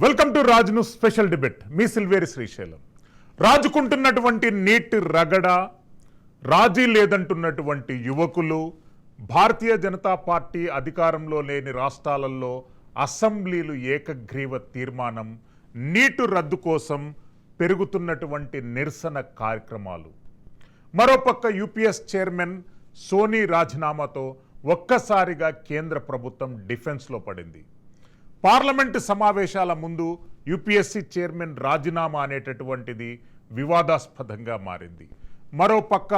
Welcome to Raj news special debate. మీ సిల్వేరి శ్రీశైలం. రాజుకుంటున్నటువంటి నీటి రగడ, రాజీ లేదంటున్నటువంటి యువకులు, భారతీయ జనతా పార్టీ అధికారంలో లేని రాష్ట్రాలలో అసెంబ్లీలు ఏకగ్రీవ తీర్మానం, నీటి రద్దు కోసం పెరుగుతున్నటువంటి నిరసన కార్యక్రమాలు. మరోపక్క యూపీఎస్ చైర్మన్ సోనీ రాజీనామాతో ఒక్కసారిగా కేంద్ర ప్రభుత్వం డిఫెన్స్లో పడింది. పార్లమెంటు సమావేశాల ముందు యూపీఎస్సీ చైర్మన్ రాజీనామా అనేటటువంటిది వివాదాస్పదంగా మారింది. మరోపక్క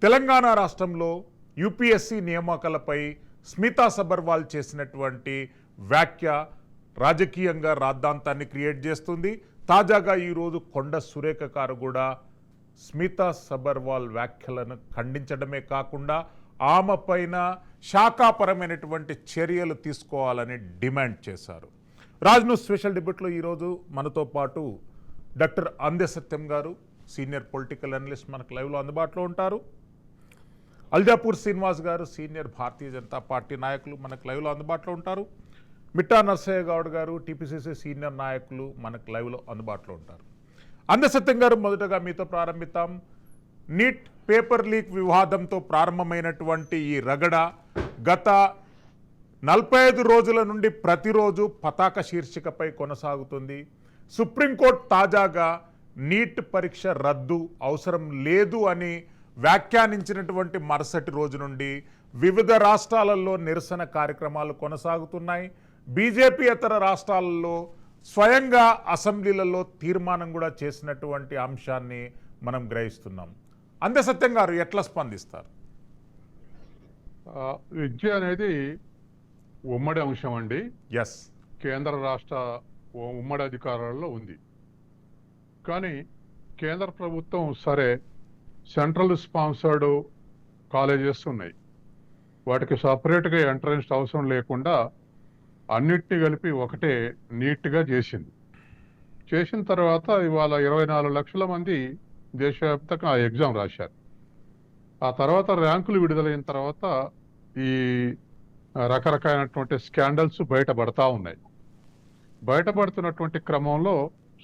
తెలంగాణ రాష్ట్రంలో యూపీఎస్సీ నియామకాలపై స్మితా సబర్వాల్ చేసినటువంటి వ్యాఖ్య రాజకీయంగా రాద్ధాంతాన్ని క్రియేట్ చేస్తుంది. తాజాగా ఈరోజు కొండ సురేఖ గారు కూడా స్మితా సబర్వాల్ వ్యాఖ్యలను ఖండించడమే కాకుండా ఆమె పైన శాఖాపరమైనటువంటి చర్యలు తీసుకోవాలని డిమాండ్ చేశారు. రాజ్ న్యూస్ స్పెషల్ డిబేట్లో ఈరోజు మనతో పాటు డాక్టర్ అందె సత్యం గారు, సీనియర్ పొలిటికల్ అనలిస్ట్, మనకు లైవ్లో అందుబాటులో ఉంటారు. అల్జాపూర్ శ్రీనివాస్ గారు, సీనియర్ భారతీయ జనతా పార్టీ నాయకులు, మనకు లైవ్లో అందుబాటులో ఉంటారు. మిట్టా నర్సయ్య గౌడ్ గారు, టీపీసీసీ సీనియర్ నాయకులు, మనకు లైవ్లో అందుబాటులో ఉంటారు. అందె సత్యం గారు, మొదటగా మీతో ప్రారంభిద్దాం. నీట్ పేపర్ లీక్ వివాదంతో ప్రారంభమైనటువంటి ఈ రగడ గత 45 రోజుల నుండి ప్రతిరోజు పతాక శీర్షికపై కొనసాగుతుంది. సుప్రీంకోర్టు తాజాగా నీట్ పరీక్ష రద్దు అవసరం లేదు అని వ్యాఖ్యానించినటువంటి మరుసటి రోజు నుండి వివిధ రాష్ట్రాలలో నిరసన కార్యక్రమాలు కొనసాగుతున్నాయి. బీజేపీయేతర రాష్ట్రాలలో స్వయంగా అసెంబ్లీలలో తీర్మానం కూడా చేసినటువంటి అంశాన్ని మనం గ్రహిస్తున్నాం. అందె సత్యం గారు ఎట్లా స్పందిస్తారు? విద్య అనేది ఉమ్మడి అంశం అండి. ఎస్, కేంద్ర రాష్ట్ర ఉమ్మడి అధికారాల్లో ఉంది. కానీ కేంద్ర ప్రభుత్వం సరే సెంట్రల్ స్పాన్సర్డ్ కాలేజెస్ ఉన్నాయి, వాటికి సపరేట్గా ఎంట్రన్స్ అవసరం లేకుండా అన్నిటినీ కలిపి ఒకటే నీట్గా చేసింది. చేసిన తర్వాత ఇవాళ 24 లక్షల మంది దేశవ్యాప్తంగా ఆ ఎగ్జామ్ రాశారు. ఆ తర్వాత ర్యాంకులు విడుదలైన తర్వాత ఈ రకరకాలైనటువంటి స్కాండల్స్ బయటపడతా ఉన్నాయి. బయటపడుతున్నటువంటి క్రమంలో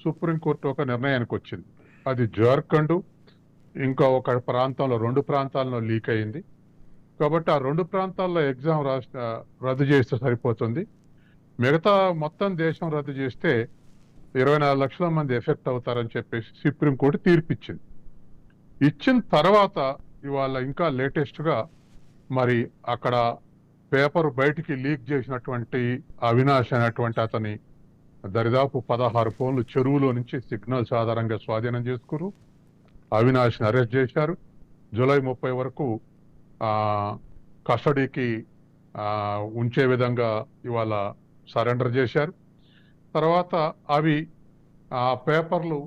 సుప్రీంకోర్టు ఒక నిర్ణయానికి వచ్చింది. అది జార్ఖండ్ ఇంకా ఒక ప్రాంతంలో, 2 ప్రాంతాల్లో లీక్ అయింది. కాబట్టి ఆ 2 ప్రాంతాల్లో ఎగ్జామ్ రద్దు చేస్తే సరిపోతుంది. మిగతా మొత్తం దేశం రద్దు చేస్తే 24 లక్షల మంది ఎఫెక్ట్ అవుతారని చెప్పేసి సుప్రీంకోర్టు తీర్పిచ్చింది. ఇచ్చిన తర్వాత ఇవాళ ఇంకా లేటెస్ట్గా మరి అక్కడ పేపర్ బయటికి లీక్ చేసినటువంటి అవినాష్ అనేటువంటి అతని దరిదాపు 16 ఫోన్లు చెరువులో నుంచి సిగ్నల్స్ ఆధారంగా స్వాధీనం చేసుకున్నారు. అవినాష్ని అరెస్ట్ చేశారు. జూలై 30 వరకు కస్టడీకి ఉంచే విధంగా ఇవాళ సరెండర్ చేశారు. తర్వాత అవి ఆ పేపర్లు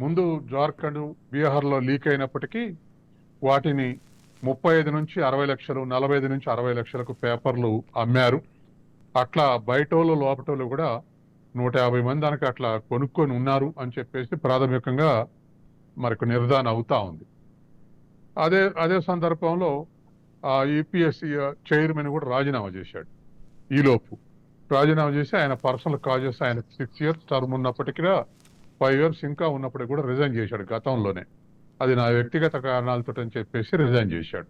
ముందు జార్ఖండ్, బీహార్లో లీక్ అయినప్పటికీ వాటిని 35 నుంచి 60 లక్షలు, 45 నుంచి 60 లక్షలకు పేపర్లు అమ్మారు. అట్లా బయటోళ్ళు లోపటోళ్ళు కూడా 150 మంది దానికి అట్లా కొనుక్కొని ఉన్నారు అని చెప్పేసి ప్రాథమికంగా మనకు నిర్ధారణ అవుతా ఉంది. అదే సందర్భంలో ఆ యూపీఎస్సీ చైర్మన్ కూడా రాజీనామా చేశాడు. ఈలోపు రాజీనామా చేసి ఆయన పర్సనల్ కాజెస్, ఆయన 6 ఇయర్స్ టర్మ్ ఉన్నప్పటికీ 5 ఇయర్స్ ఇంకా ఉన్నప్పటికీ కూడా రిజైన్ చేశాడు గతంలోనే. అది నా వ్యక్తిగత కారణాలతో అని చెప్పేసి రిజైన్ చేశాడు.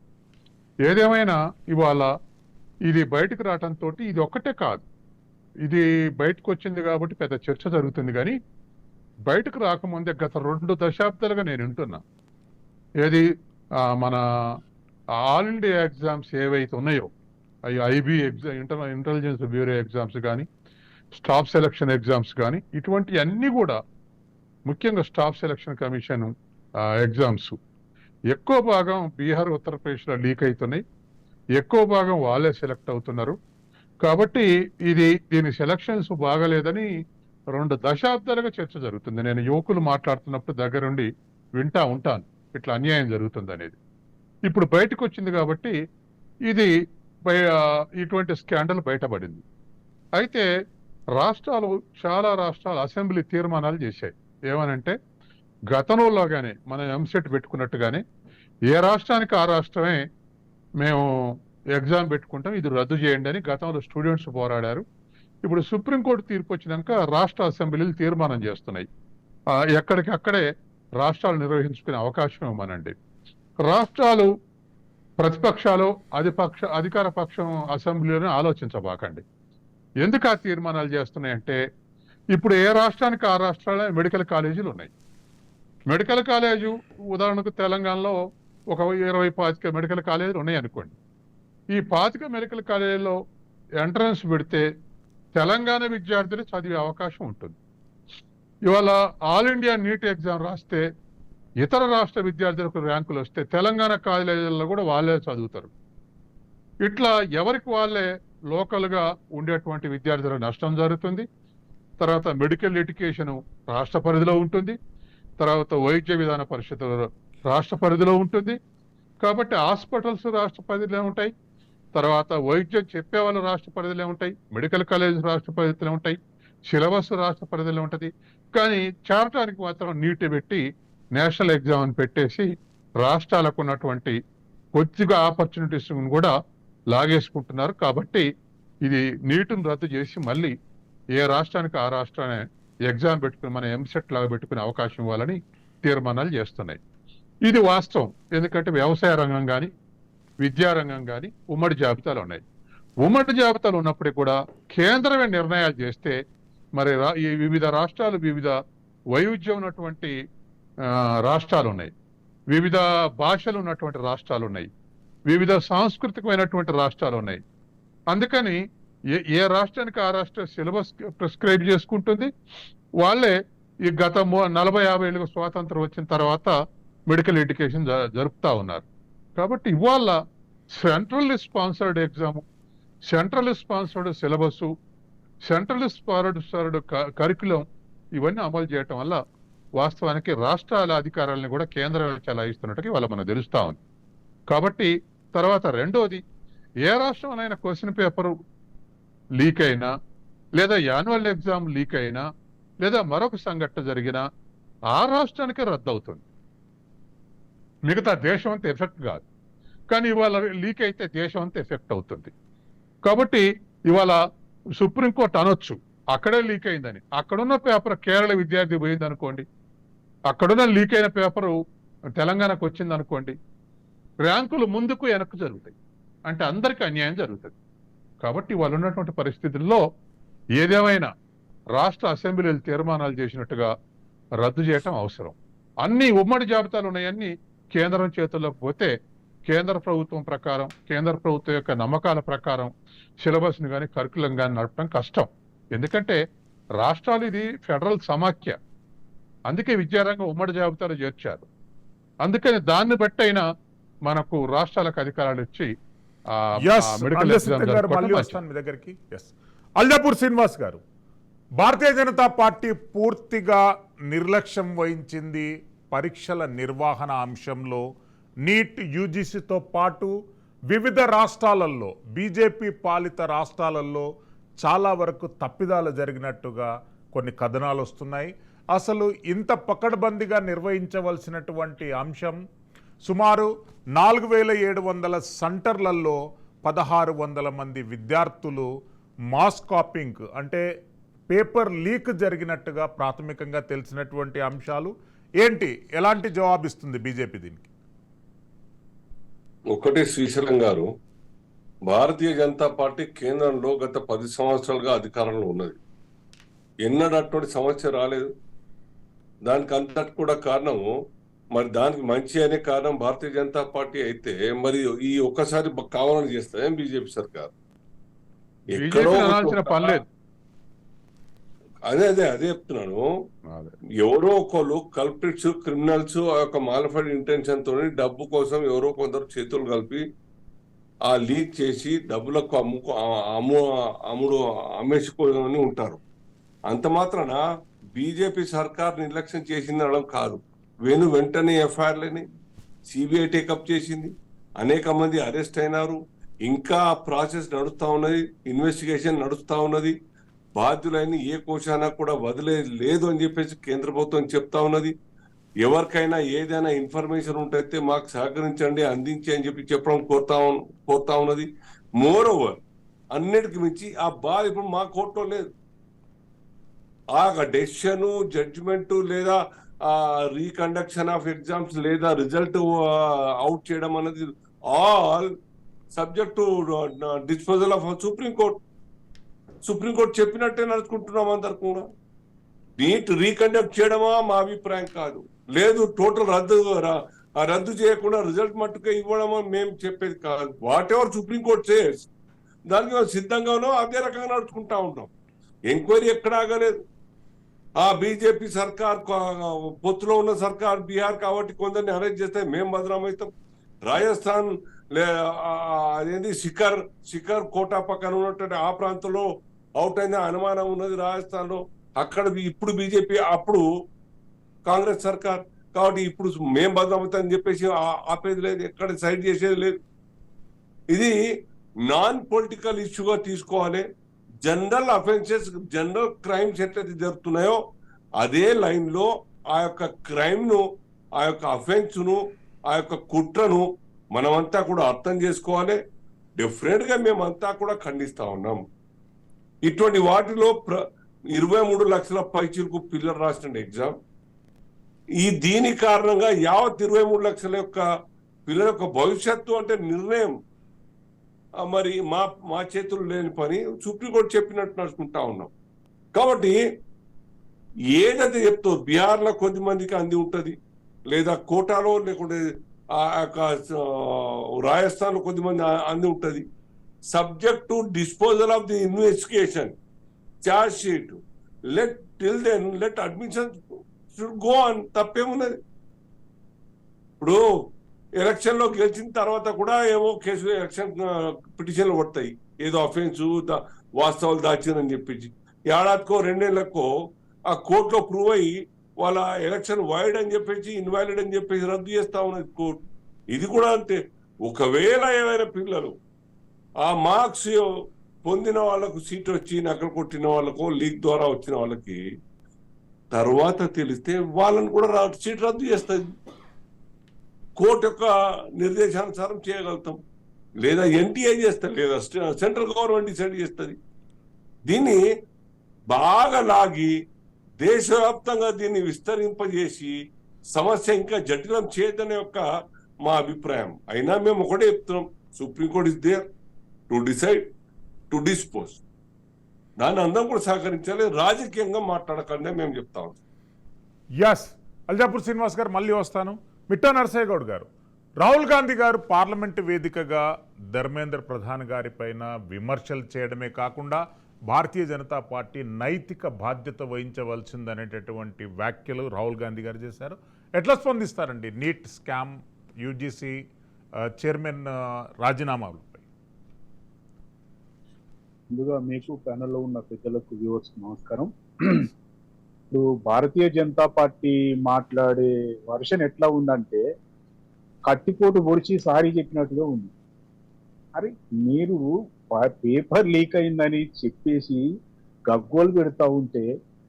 ఏదేమైనా ఇవాళ ఇది బయటకు రావడంతో ఇది ఒక్కటే కాదు, ఇది బయటకు వచ్చింది కాబట్టి పెద్ద చర్చ జరుగుతుంది. కానీ బయటకు రాకముందే గత 2 దశాబ్దాలుగా నేను వింటున్నా, ఏది మన ఆల్ ఇండియా ఎగ్జామ్స్ ఏవైతే ఉన్నాయో, అవి IB exam, intelligence bureau exams కానీ, స్టాఫ్ సెలక్షన్ ఎగ్జామ్స్ కానీ, ఇటువంటి అన్నీ కూడా ముఖ్యంగా స్టాఫ్ సెలక్షన్ కమిషన్ ఎగ్జామ్స్ ఎక్కువ భాగం బీహార్, ఉత్తరప్రదేశ్లో లీక్ అవుతున్నాయి. ఎక్కువ భాగం వాళ్ళే సెలెక్ట్ అవుతున్నారు. కాబట్టి దీని సెలక్షన్స్ బాగలేదని 2 దశాబ్దాలుగా చర్చ జరుగుతుంది. నేను యువకులు మాట్లాడుతున్నప్పుడు దగ్గరుండి వింటా ఉంటాను ఇట్లా అన్యాయం జరుగుతుంది అనేది. ఇప్పుడు బయటకు వచ్చింది కాబట్టి ఇది ఇటువంటి స్కాండల్ బయటపడింది. అయితే చాలా రాష్ట్రాలు అసెంబ్లీ తీర్మానాలు చేశాయి. ఏమనంటే గతంలోగానే మనం ఎంసెట్ పెట్టుకున్నట్టుగానే ఏ రాష్ట్రానికి ఆ రాష్ట్రమే మేము ఎగ్జామ్ పెట్టుకుంటాం, ఇది రద్దు చేయండి అని గతంలో స్టూడెంట్స్ పోరాడారు. ఇప్పుడు సుప్రీంకోర్టు తీర్పు వచ్చినాక రాష్ట్ర అసెంబ్లీలు తీర్మానం చేస్తున్నాయి. ఎక్కడికి అక్కడే రాష్ట్రాలు నిర్వహించుకునే అవకాశం ఇవ్వమనండి. రాష్ట్రాలు ప్రతిపక్షాలు అధికార పక్షం అసెంబ్లీలోనే ఆలోచించబాకండి. ఎందుకు ఆ తీర్మానాలు చేస్తున్నాయంటే, ఇప్పుడు ఏ రాష్ట్రానికి ఆ రాష్ట్రాల్లో మెడికల్ కాలేజీలు ఉన్నాయి. మెడికల్ కాలేజు ఉదాహరణకు తెలంగాణలో ఒక 20-25 మెడికల్ కాలేజీలు ఉన్నాయి అనుకోండి. ఈ 25 మెడికల్ కాలేజీల్లో ఎంట్రన్స్ పెడితే తెలంగాణ విద్యార్థులు చదివే అవకాశం ఉంటుంది. ఇవాళ ఆల్ ఇండియా నీట్ ఎగ్జామ్ రాస్తే ఇతర రాష్ట్ర విద్యార్థులకు ర్యాంకులు వస్తే తెలంగాణ కాలేజీల్లో కూడా వాళ్ళే చదువుతారు. ఇట్లా ఎవరికి వాళ్ళే లోకల్గా ఉండేటువంటి విద్యార్థులకు నష్టం జరుగుతుంది. తర్వాత మెడికల్ ఎడ్యుకేషన్ రాష్ట్ర పరిధిలో ఉంటుంది. తర్వాత వైద్య విధాన పరిషత్ రాష్ట్ర పరిధిలో ఉంటుంది. కాబట్టి హాస్పిటల్స్ రాష్ట్ర పరిధిలో ఉంటాయి. తర్వాత వైద్యం చెప్పేవాళ్ళు రాష్ట్ర పరిధిలో ఉంటాయి. మెడికల్ కాలేజ్ రాష్ట్ర పరిధిలో ఉంటాయి. సిలబస్ రాష్ట్ర పరిధిలో ఉంటుంది. కానీ చేరటానికి మాత్రం నీట్ పెట్టి నేషనల్ ఎగ్జామ్ అని పెట్టేసి రాష్ట్రాలకు ఉన్నటువంటి కొద్దిగా ఆపర్చునిటీస్ కూడా లాగేసుకుంటున్నారు. కాబట్టి ఇది నీటును రద్దు చేసి మళ్ళీ ఏ రాష్ట్రానికి ఆ రాష్ట్రాన్ని ఎగ్జామ్ పెట్టుకుని మన ఎంసెట్ లాగా పెట్టుకునే అవకాశం ఇవ్వాలని తీర్మానాలు చేస్తున్నాయి. ఇది వాస్తవం. ఎందుకంటే వ్యవసాయ రంగం కానీ విద్యారంగం కానీ ఉమ్మడి జాబితాలు ఉన్నాయి. ఉమ్మడి జాబితాలు ఉన్నప్పటికీ కూడా కేంద్రమే నిర్ణయాలు చేస్తే మరి ఈ వివిధ రాష్ట్రాలు వివిధ వైవిధ్యం ఉన్నటువంటి రాష్ట్రాలు ఉన్నాయి. వివిధ భాషలు ఉన్నటువంటి రాష్ట్రాలు ఉన్నాయి. వివిధ సాంస్కృతికమైనటువంటి రాష్ట్రాలు ఉన్నాయి. అందుకని ఏ రాష్ట్రానికి ఆ రాష్ట్ర సిలబస్ ప్రిస్క్రైబ్ చేసుకుంటుంది. వాళ్ళే ఈ గత 40-50 ఏళ్ళకు స్వాతంత్రం వచ్చిన తర్వాత మెడికల్ ఎడ్యుకేషన్ జరుపుతా ఉన్నారు. కాబట్టి ఇవాళ central sponsored exam, central sponsored syllabus, central sponsored curriculum ఇవన్నీ అమలు చేయటం వల్ల వాస్తవానికి రాష్ట్రాల అధికారాలను కూడా కేంద్రం చలాయిస్తున్నట్టుగా ఇవాళ మనకు తెలుస్తా ఉంది. కాబట్టి తర్వాత రెండోది, ఏ రాష్ట్రంలోనైనా క్వశ్చన్ పేపరు లీక్ అయినా లేదా యాన్యువల్ ఎగ్జామ్ లీక్ అయినా లేదా మరొక సంఘటన జరిగినా ఆ రాష్ట్రానికి రద్దు అవుతుంది. మిగతా దేశం అంతా ఎఫెక్ట్ కాదు. కానీ ఇవాళ లీక్ అయితే దేశం అంతా ఎఫెక్ట్ అవుతుంది. కాబట్టి ఇవాళ సుప్రీంకోర్టు అనొచ్చు అక్కడే లీక్ అయిందని. అక్కడున్న పేపర్ కేరళ విద్యార్థి పోయింది అనుకోండి, అక్కడున్న లీక్ అయిన పేపరు తెలంగాణకు వచ్చింది అనుకోండి, ర్యాంకులు ముందుకు వెనక్కు జరుగుతాయి. అంటే అందరికీ అన్యాయం జరుగుతుంది. కాబట్టి వాళ్ళు ఉన్నటువంటి పరిస్థితుల్లో ఏదేమైనా రాష్ట్ర అసెంబ్లీలు తీర్మానాలు చేసినట్టుగా రద్దు చేయటం అవసరం. అన్ని ఉమ్మడి జాబితాలు ఉన్నాయన్నీ కేంద్రం చేతుల్లోకి పోతే కేంద్ర ప్రభుత్వం ప్రకారం, కేంద్ర ప్రభుత్వం యొక్క నమ్మకాల ప్రకారం సిలబస్ని కానీ కరికులం కానీ నడపడం కష్టం. ఎందుకంటే రాష్ట్రాలు ఇది ఫెడరల్ సమాఖ్య. అందుకే విద్యారంగం ఉమ్మడి జాబితాలు చేర్చారు. అందుకని దాన్ని బట్టి అయినా మనకు రాష్ట్రాలకు అధికారాలు ఇచ్చి అల్జాపూర్ శ్రీనివాస్ గారు, భారతీయ జనతా పార్టీ పూర్తిగా నిర్లక్ష్యం వహించింది పరీక్షల నిర్వహణ అంశంలో. నీట్ యూజీసీతో పాటు వివిధ రాష్ట్రాలలో, బీజేపీ పాలిత రాష్ట్రాలలో చాలా వరకు తప్పిదాలు జరిగినట్టుగా కొన్ని కథనాలు వస్తున్నాయి. అసలు ఇంత పకడ్బందీగా నిర్వహించవలసినటువంటి అంశం సుమారు 4700 సెంటర్లలో 1600 మంది విద్యార్థులు మాస్ కాపింగ్ అంటే పేపర్ లీక్ జరిగినట్టుగా ప్రాథమికంగా తెలిసినటువంటి అంశాలు ఏంటి? ఎలాంటి జవాబిస్తుంది బీజేపీ దీనికి? ఒకటి, శ్రీశైలం గారు, భారతీయ జనతా పార్టీ కేంద్రంలో గత 10 సంవత్సరాలుగా అధికారంలో ఉన్నది. ఎన్నడూ అటువంటి సమస్య రాలేదు. దానికి అంతటి కూడా కారణము, మరి దానికి మంచి అనే కారణం భారతీయ జనతా పార్టీ అయితే మరి ఈ ఒక్కసారి కావాలని చేస్తాం బీజేపీ సర్కార్. అదే చెప్తున్నాను. ఎవరో ఒకళ్ళు కల్ప్రిట్స్, క్రిమినల్స్ ఆ యొక్క మాలిఫైడ్ ఇంటెన్షన్ తోని డబ్బు కోసం ఎవరో కొందరు చేతులు కలిపి ఆ లీక్ చేసి డబ్బులకు అమ్మేసుకోని ఉంటారు. అంత మాత్రాన బీజేపీ సర్కార్ నిర్లక్ష్యం చేసింది అనడం కాదు. వెంటనే ఎఫ్ఐఆర్లని సిబిఐ టేకప్ చేసింది. అనేక మంది అరెస్ట్ అయినారు. ఇంకా ప్రాసెస్ నడుస్తూ ఉన్నది, ఇన్వెస్టిగేషన్ నడుస్తూ ఉన్నది. బాధ్యులైన ఏ కోశానా కూడా వదిలేదు అని చెప్పేసి కేంద్ర ప్రభుత్వం చెప్తా ఉన్నది. ఎవరికైనా ఏదైనా ఇన్ఫర్మేషన్ ఉంటే మాకు సహకరించండి, అందించి అని చెప్పి చెప్పడం కోరుతా ఉన్నది. మోర్ ఓవర్ అన్నిటికి మించి ఆ బాధ ఇప్పుడు మా కోర్టులో లేదు. ఆ డెసిషన్, జడ్జిమెంట్ లేదా రీకండక్షన్ ఆఫ్ ఎగ్జామ్స్ లేదా రిజల్ట్ అవుట్ చేయడం అనేది all subject to disposal of supreme court. Supreme court చెప్పినట్టే నడుచుకుంటున్నాం అందరు కూడా. నీట్ రీకండక్ట్ చేయడమా మా అభిప్రాయం కాదు. లేదు టోటల్ రద్దు చేయకుండా రిజల్ట్ మట్టుకే ఇవ్వడమా మేము చెప్పేది కాదు. వాట్ ఎవర్ సుప్రీంకోర్టు సేస్ దానికి మేము సిద్ధంగానో అదే రకంగా నడుచుకుంటా ఉంటాం. ఎంక్వైరీ ఎక్కడ ఆగలేదు. ఆ బీజేపీ సర్కార్ పొత్తులో ఉన్న సర్కార్ బీహార్ కాబట్టి కొందరిని అరెస్ట్ చేస్తే మేము భద్రమవుతాం. రాజస్థాన్ అదేంటి శిఖర్ కోటా పక్కన ఉన్నటువంటి ఆ ప్రాంతంలో అవుట్ అయిన అనుమానం ఉన్నది రాజస్థాన్ లో. అక్కడ ఇప్పుడు బీజేపీ, అప్పుడు కాంగ్రెస్ సర్కార్ కాబట్టి ఇప్పుడు మేం భద్రమవుతామని చెప్పేసి ఆపేది లేదు, ఎక్కడ సైడ్ చేసేది లేదు. ఇది నాన్ పొలిటికల్ ఇష్యూగా తీసుకోవాలి. జనరల్ అఫెన్సెస్, జనరల్ క్రైమ్స్ ఎట్లయితే జరుగుతున్నాయో అదే లైన్ లో ఆ యొక్క క్రైమ్ ను, ఆ యొక్క అఫెన్స్ ను, ఆ యొక్క కుట్రను మనమంతా కూడా అర్థం చేసుకోవాలి. డెఫినెట్ గా మేమంతా కూడా ఖండిస్తా ఉన్నాం. ఇటువంటి వాటిలో 23 లక్షల పైచిలకు పిల్లలు రాసిన ఎగ్జామ్, దీని కారణంగా యావత్ 23 లక్షల యొక్క పిల్లల యొక్క భవిష్యత్తు అంటే నిర్ణయం మరి మా చేతులు లేని పని. సుప్రీంకోర్టు చెప్పినట్టు నడుచుకుంటా ఉన్నాం. కాబట్టి ఏదైతే చెప్తో బీహార్లో కొద్ది మందికి అంది ఉంటది, లేదా కోటాలో లేకుంటే ఆ యొక్క రాజస్థాన్ లో కొద్దిమంది అంది ఉంటది. Subject to disposal of the investigation charge sheet, let admission should go on. తప్పేమున్నది? ఇప్పుడు ఎలక్షన్ లో గెలిచిన తర్వాత కూడా ఏమో కేసు ఎలక్షన్ పిటిషన్లు పడతాయి, ఏదో అఫెన్స్ వాస్తవాలు దాచినని చెప్పించి. ఏడాదికో 2 నెలలకో ఆ కోర్టులో ప్రూవ్ అయ్యి వాళ్ళ ఎలక్షన్ వైడ్ అని చెప్పేసి, ఇన్వాలిడ్ అని చెప్పేసి రద్దు చేస్తా ఉన్నది కోర్టు. ఇది కూడా అంతే. ఒకవేళ ఏమైనా పిల్లలు ఆ మార్క్స్ పొందిన వాళ్ళకు సీట్ వచ్చి నకలు కొట్టిన వాళ్ళకు, లీక్ ద్వారా వచ్చిన వాళ్ళకి తర్వాత తెలిస్తే వాళ్ళని కూడా సీట్ రద్దు చేస్తుంది. కోర్టు యొక్క నిర్దేశానుసారం చేయగలుగుతాం, లేదా ఎన్టీఏ చేస్తారు, లేదా సెంట్రల్ గవర్నమెంట్ డిసైడ్ చేస్తుంది. దీన్ని బాగా లాగి దేశవ్యాప్తంగా దీన్ని విస్తరింపజేసి సమస్య ఇంకా జటిలం చేయదనే యొక్క మా అభిప్రాయం. అయినా మేము ఒకటే చెప్తున్నాం, supreme court is there to decide, to dispose. దాన్ని అందరం కూడా సహకరించాలి, రాజకీయంగా మాట్లాడకండి మేము చెప్తాం. యస్, అల్జాపూర్ శ్రీనివాస్ గారు మళ్ళీ వస్తాను. మిట్టా నరసయ్య గౌడ్ గారు, రాహుల్ గాంధీ గారు పార్లమెంటు వేదికగా ధర్మేంద్ర ప్రధాన్ గారి పైన విమర్శలు చేయడమే కాకుండా భారతీయ జనతా పార్టీ నైతిక బాధ్యత వహించవలసిందనేటటువంటి వ్యాఖ్యలు రాహుల్ గాంధీ గారు చేశారు. ఎట్లా స్పందిస్తారండి నీట్ స్కామ్, యూజీసీ చైర్మన్ రాజీనామాలపై? ముందుగా మీకు ప్యానెల్లో ఉన్న పెద్దలకు వ్యూవర్స్ నమస్కారం. ఇప్పుడు భారతీయ జనతా పార్టీ మాట్లాడే వర్షన్ ఎట్లా ఉందంటే కట్టిపోటు పొడిచి సారీ చెప్పినట్టుగా ఉంది. అరే మీరు పేపర్ లీక్ అయిందని చెప్పేసి గగ్గోలు పెడతా ఉంటే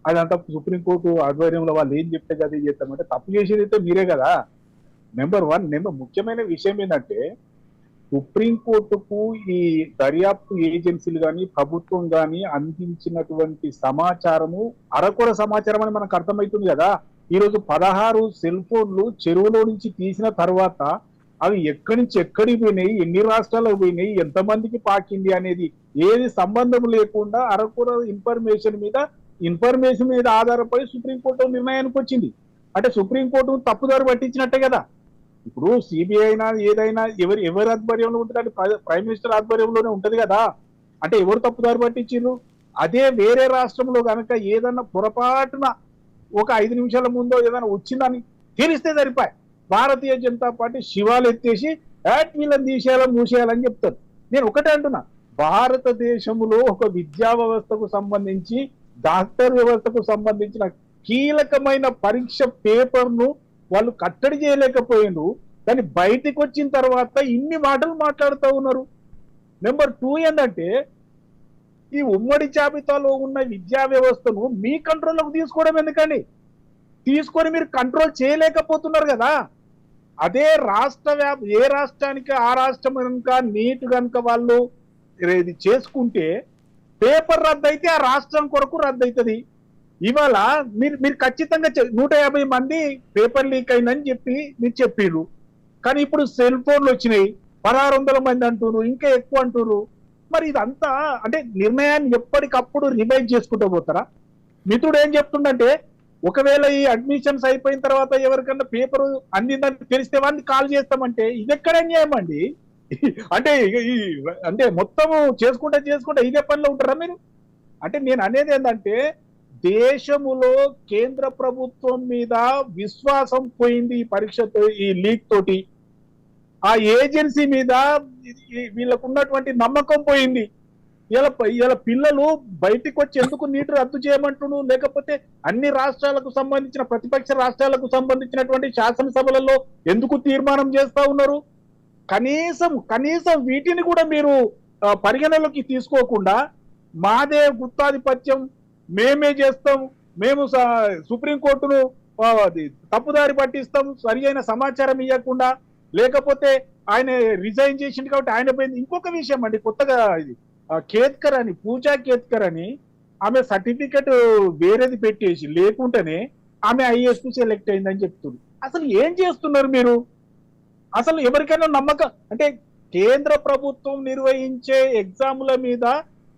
అదంతా సుప్రీంకోర్టు ఆధ్వర్యంలో వాళ్ళు ఏం చెప్తే కదా చేస్తామంటే తప్పు చేసేది అయితే మీరే కదా. నెంబర్ 1. ముఖ్యమైన విషయం ఏంటంటే సుప్రీంకోర్టుకు ఈ దర్యాప్తు ఏజెన్సీలు కానీ ప్రభుత్వం కానీ అందించినటువంటి సమాచారము అరకొర సమాచారం అని మనకు అర్థమవుతుంది కదా. ఈరోజు 16 సెల్ ఫోన్లు చెరువులో నుంచి తీసిన తర్వాత అవి ఎక్కడి నుంచి ఎక్కడికి పోయినాయి, ఎన్ని రాష్ట్రాలకు పోయినాయి, ఎంతమందికి పాకింది అనేది ఏది సంబంధం లేకుండా అరకొర ఇన్ఫర్మేషన్ మీద ఆధారపడి సుప్రీంకోర్టు నిర్ణయానికి వచ్చింది. అంటే సుప్రీంకోర్టు తప్పుదారి పట్టించినట్టే కదా. ఇప్పుడు సిబిఐ అయినా ఏదైనా ఎవరి ఆధ్వర్యంలో ఉంటుంది, ప్రైమ్ మినిస్టర్ ఆధ్వర్యంలోనే ఉంటది కదా. అంటే ఎవరు తప్పుదారి పట్టించారు? అదే వేరే రాష్ట్రంలో కనుక ఏదన్నా పొరపాటున ఒక 5 నిమిషాల ముందో ఏదైనా వచ్చిందని తెలిస్తే సరిపోయి భారతీయ జనతా పార్టీ శివాలు ఎత్తేసి వీళ్ళని తీసేయాలని మూసేయాలని చెప్తారు. నేను ఒకటే అంటున్నా, భారతదేశంలో ఒక విద్యా వ్యవస్థకు సంబంధించి, డాక్టర్ వ్యవస్థకు సంబంధించిన కీలకమైన పరీక్ష పేపర్ను వాళ్ళు కట్టడి చేయలేకపోయినారు. కానీ బయటకు వచ్చిన తర్వాత ఇన్ని మాటలు మాట్లాడుతూ ఉన్నారు. నెంబర్ 2 ఏంటంటే ఈ ఉమ్మడి జాబితాలో ఉన్న విద్యా వ్యవస్థను మీ కంట్రోల్లోకి తీసుకోవడం ఎందుకండి? తీసుకొని మీరు కంట్రోల్ చేయలేకపోతున్నారు కదా. అదే ఏ రాష్ట్రానికి ఆ రాష్ట్రం కనుక నీట్ కనుక వాళ్ళు ఇది చేసుకుంటే పేపర్ రద్దు అయితే ఆ రాష్ట్రం కొరకు రద్దు అవుతుంది. ఇవాళ మీరు ఖచ్చితంగా 150 మంది పేపర్ లీక్ అయిందని చెప్పి మీరు చెప్పిర్రు, కానీ ఇప్పుడు సెల్ ఫోన్లు వచ్చినాయి, 1600 మంది అంటున్నారు, ఇంకా ఎక్కువ అంటున్నారు. మరి ఇదంతా అంటే నిర్ణయాన్ని ఎప్పటికప్పుడు రివైజ్ చేసుకుంటూ పోతారా? మిత్రుడు ఏం చెప్తుండంటే, ఒకవేళ ఈ అడ్మిషన్స్ అయిపోయిన తర్వాత ఎవరికన్నా పేపర్ అందిందని తెలిస్తే వాడిని కాల్ చేస్తామంటే ఇది ఎక్కడ అన్యాయం అండి? అంటే అంటే మొత్తము చేసుకుంటా ఇదే పనిలో ఉంటారా మీరు? అంటే నేను అనేది ఏంటంటే, దేశములో కేంద్ర ప్రభుత్వం మీద విశ్వాసం పోయింది ఈ పరీక్షతో, ఈ లీక్ తోటి. ఆ ఏజెన్సీ మీద వీళ్ళకు ఉన్నటువంటి నమ్మకం పోయింది. ఇలా పిల్లలు బయటికి వచ్చి ఎందుకు నీటి రద్దు చేయమంటును, లేకపోతే అన్ని రాష్ట్రాలకు సంబంధించిన ప్రతిపక్ష రాష్ట్రాలకు సంబంధించినటువంటి శాసనసభలలో ఎందుకు తీర్మానం చేస్తా ఉన్నారు? కనీసం వీటిని కూడా మీరు పరిగణలోకి తీసుకోకుండా మాదే గుత్తాధిపత్యం, మేమే చేస్తాం, మేము సుప్రీంకోర్టును తప్పుదారి పట్టిస్తాం, సరి అయిన సమాచారం ఇవ్వకుండా, లేకపోతే ఆయన రిజైన్ చేసింది కాబట్టి ఆయన పోయింది. ఇంకొక విషయం అండి, కొత్తగా ఇది కేత్కర్ అని, పూజా కేత్కర్ అని ఆమె సర్టిఫికెట్ వేరేది పెట్టేసి లేకుంటేనే ఆమె ఐఏఎస్ సెలెక్ట్ అయిందని చెప్తున్నారు. అసలు ఏం చేస్తున్నారు మీరు? అసలు ఎవరికైనా నమ్మకం అంటే కేంద్ర ప్రభుత్వం నిర్వహించే ఎగ్జాముల మీద